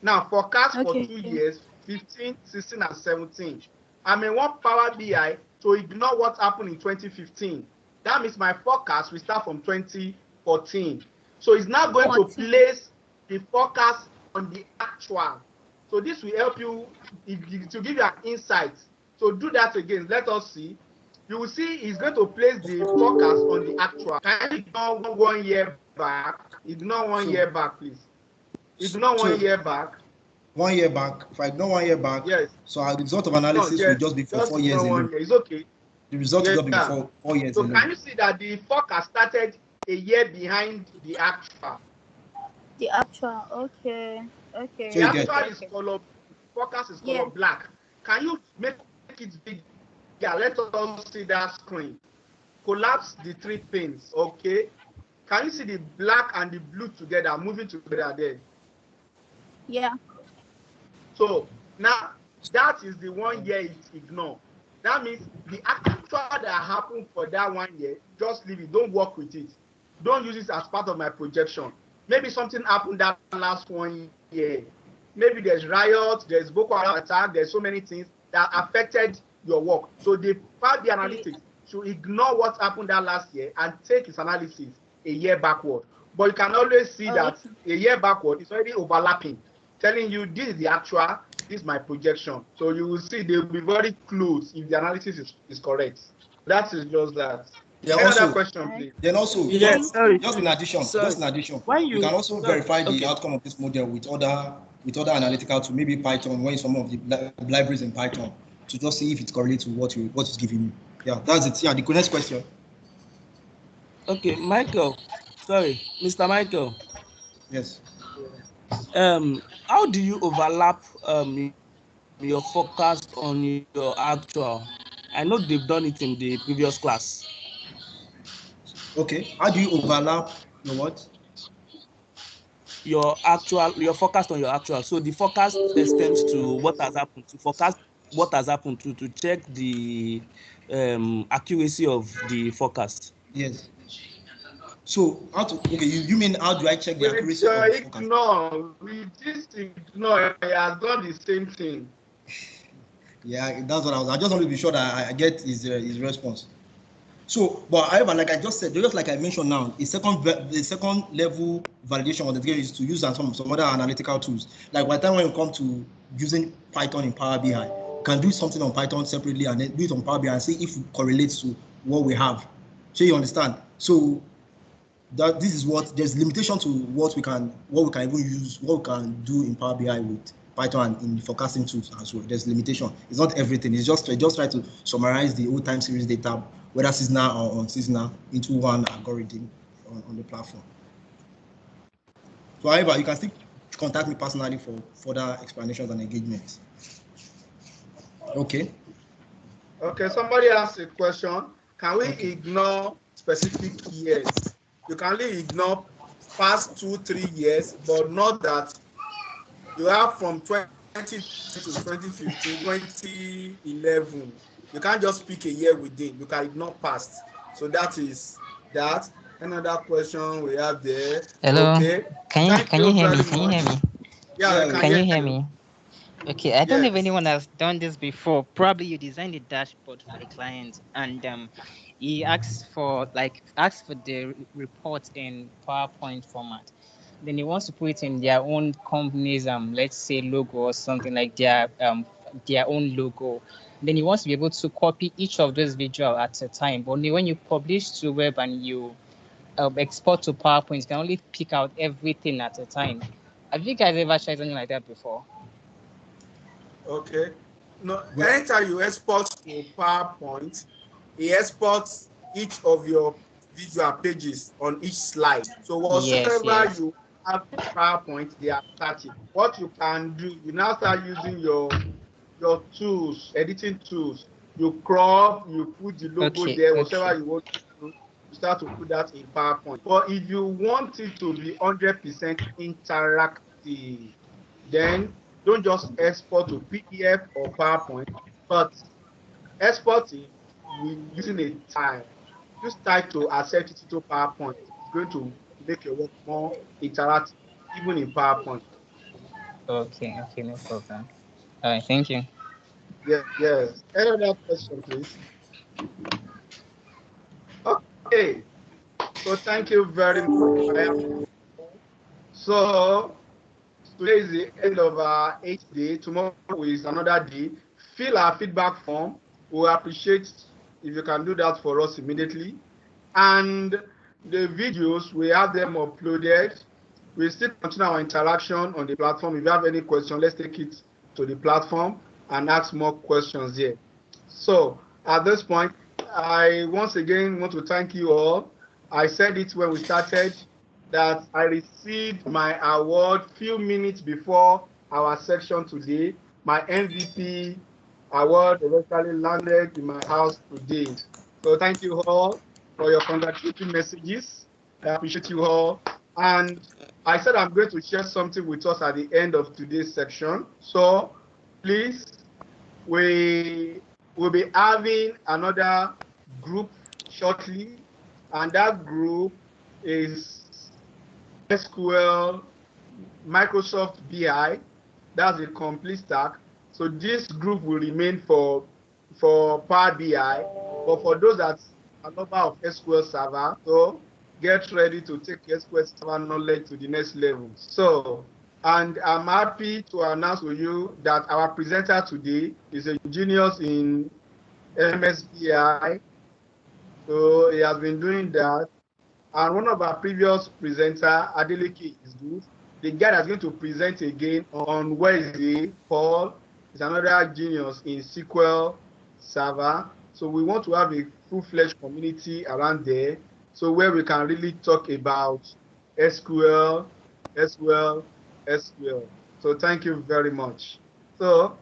Now, forecast for 2 years, 15, 16, and 17. I may want Power BI to ignore what happened in 2015. That means my forecast will start from 2014. So it's now going to place the forecast on the actual. So this will help you to give you an insight. So do that again. Let us see. You will see it's going to place the forecast on the actual. Can you ignore 1 year back? Ignore 1 year back, please. Ignore 1 year back. 1 year back. If I ignore 1 year back, yes. So our result of analysis will just be for 4 years alone. It's okay. The result will just be for 4 years so alone. Can you see that the forecast started a year behind the actual? The actual, okay. So the actual is color, forecast is color black. Can you make it big? Yeah, let us see that screen. Collapse the 3 pins, okay? Can you see the black and the blue together, moving together there? Yeah. So now that is the 1 year it's ignored. That means the actual that happened for that 1 year, just leave it. Don't work with it. Don't use it as part of my projection. Maybe something happened that last 1 year. Maybe there's riots, there's Boko Haram attack, there's so many things that affected your work. So the analytics should ignore what happened that last year and take its analysis a year backward. But you can always see that a year backward is already overlapping, telling you this is the actual, this is my projection. So you will see they will be very close if the analysis is correct. That is just that. Yeah, another question, please. Then also, yes, just in addition, you can also verify the outcome of this model with other analytical tools, maybe Python, when some of the libraries in Python, to just see if it correlates to what is giving you. Yeah, that's it. Yeah, the next question. Okay, Michael. Sorry, Mr. Michael. Yes. How do you overlap your forecast on your actual? I know they've done it in the previous class. Okay, how do you overlap your what? Your forecast on your actual. So the forecast extends to what has happened, to forecast what has happened, to check the accuracy of the forecast. Yes. So you mean how do I check the accuracy of the forecast? With this ignore, it has done the same thing. Yeah, that's what I just want to be sure that I get his response. So, but however, like I just said, just like I mentioned now, the second level validation of the game is to use some other analytical tools. Like by the time when you come to using Python in Power BI, you can do something on Python separately and then do it on Power BI and see if it correlates to what we have. So you understand? So that this is what there's limitation to what we can even use, what we can do in Power BI with Python and in forecasting tools as well. There's limitation. It's not everything. It's just try to summarize the whole time series data, whether seasonal or unseasonal, into one algorithm on the platform. So however, you can still contact me personally for further explanations and engagements. Okay. Okay, somebody asked a question. Can we ignore specific years? You can only ignore past 2-3 years, but not that you have from 2010 to 2015, 2011. You can't just pick a year within. You can ignore past. So that is that. Another question we have there. Hello. Okay. Can you hear me? Can you hear me? Yeah, can you hear me? Okay, I don't know if anyone has done this before. Probably you designed a dashboard for a client and he asks for the report in PowerPoint format. Then he wants to put it in their own company's let's say logo or something like their own logo. Then he wants to be able to copy each of those visuals at a time. But only when you publish to web and you export to PowerPoint, you can only pick out everything at a time. Have you guys ever tried something like that before? Okay. No, anytime you export to PowerPoint, it exports each of your visual pages on each slide. So whatever you have in PowerPoint, they are static. What you can do, you now start using your tools, editing tools. You crop, you put the logo there, whatever you want to do. start to put that in PowerPoint. But if you want it to be 100% interactive, then don't just export to PDF or PowerPoint, but export it using a tile. Use tile to accept it into PowerPoint. It's going to make your work more interactive, even in PowerPoint. Okay, no problem. All right, thank you. Yes. Any other question, please? Okay. So thank you very much. So today is the end of our 8th day. Tomorrow is another day. Fill our feedback form. We appreciate if you can do that for us immediately. And the videos, we have them uploaded. We still continue our interaction on the platform. If you have any question, let's take it to the platform and ask more questions here. So at this point, I once again want to thank you all. I said it when we started that I received my award few minutes before our section today. My MVP award eventually landed in my house today. So thank you all for your congratulatory messages. I appreciate you all. And I said I'm going to share something with us at the end of today's section. So please, we will be having another group shortly, and that group is SQL, Microsoft BI. That's a complete stack. So this group will remain for Power BI, but for those that are lover of SQL Server, so get ready to take SQL Server knowledge to the next level. So, and I'm happy to announce to you that our presenter today is a genius in MSBI. So he has been doing that. And one of our previous presenter, Adeleke, is good. The guy that's going to present again on Wednesday, Paul, is another genius in SQL Server. So we want to have a full-fledged community around there, so where we can really talk about SQL. So thank you very much. So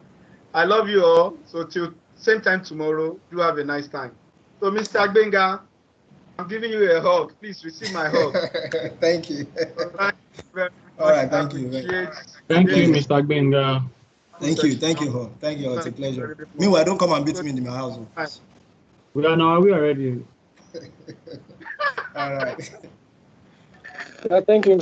I love you all. So till same time tomorrow, do have a nice time. So Mr. Gbenga, I'm giving you a hug. Please receive my hug. Thank you. Thank you very much. All right, thank you. Thank you, Mr. Gbenga. Thank you, thank you. It's a pleasure. Meanwhile, don't come and beat me in my house. We are now. We are ready. All right. Thank you.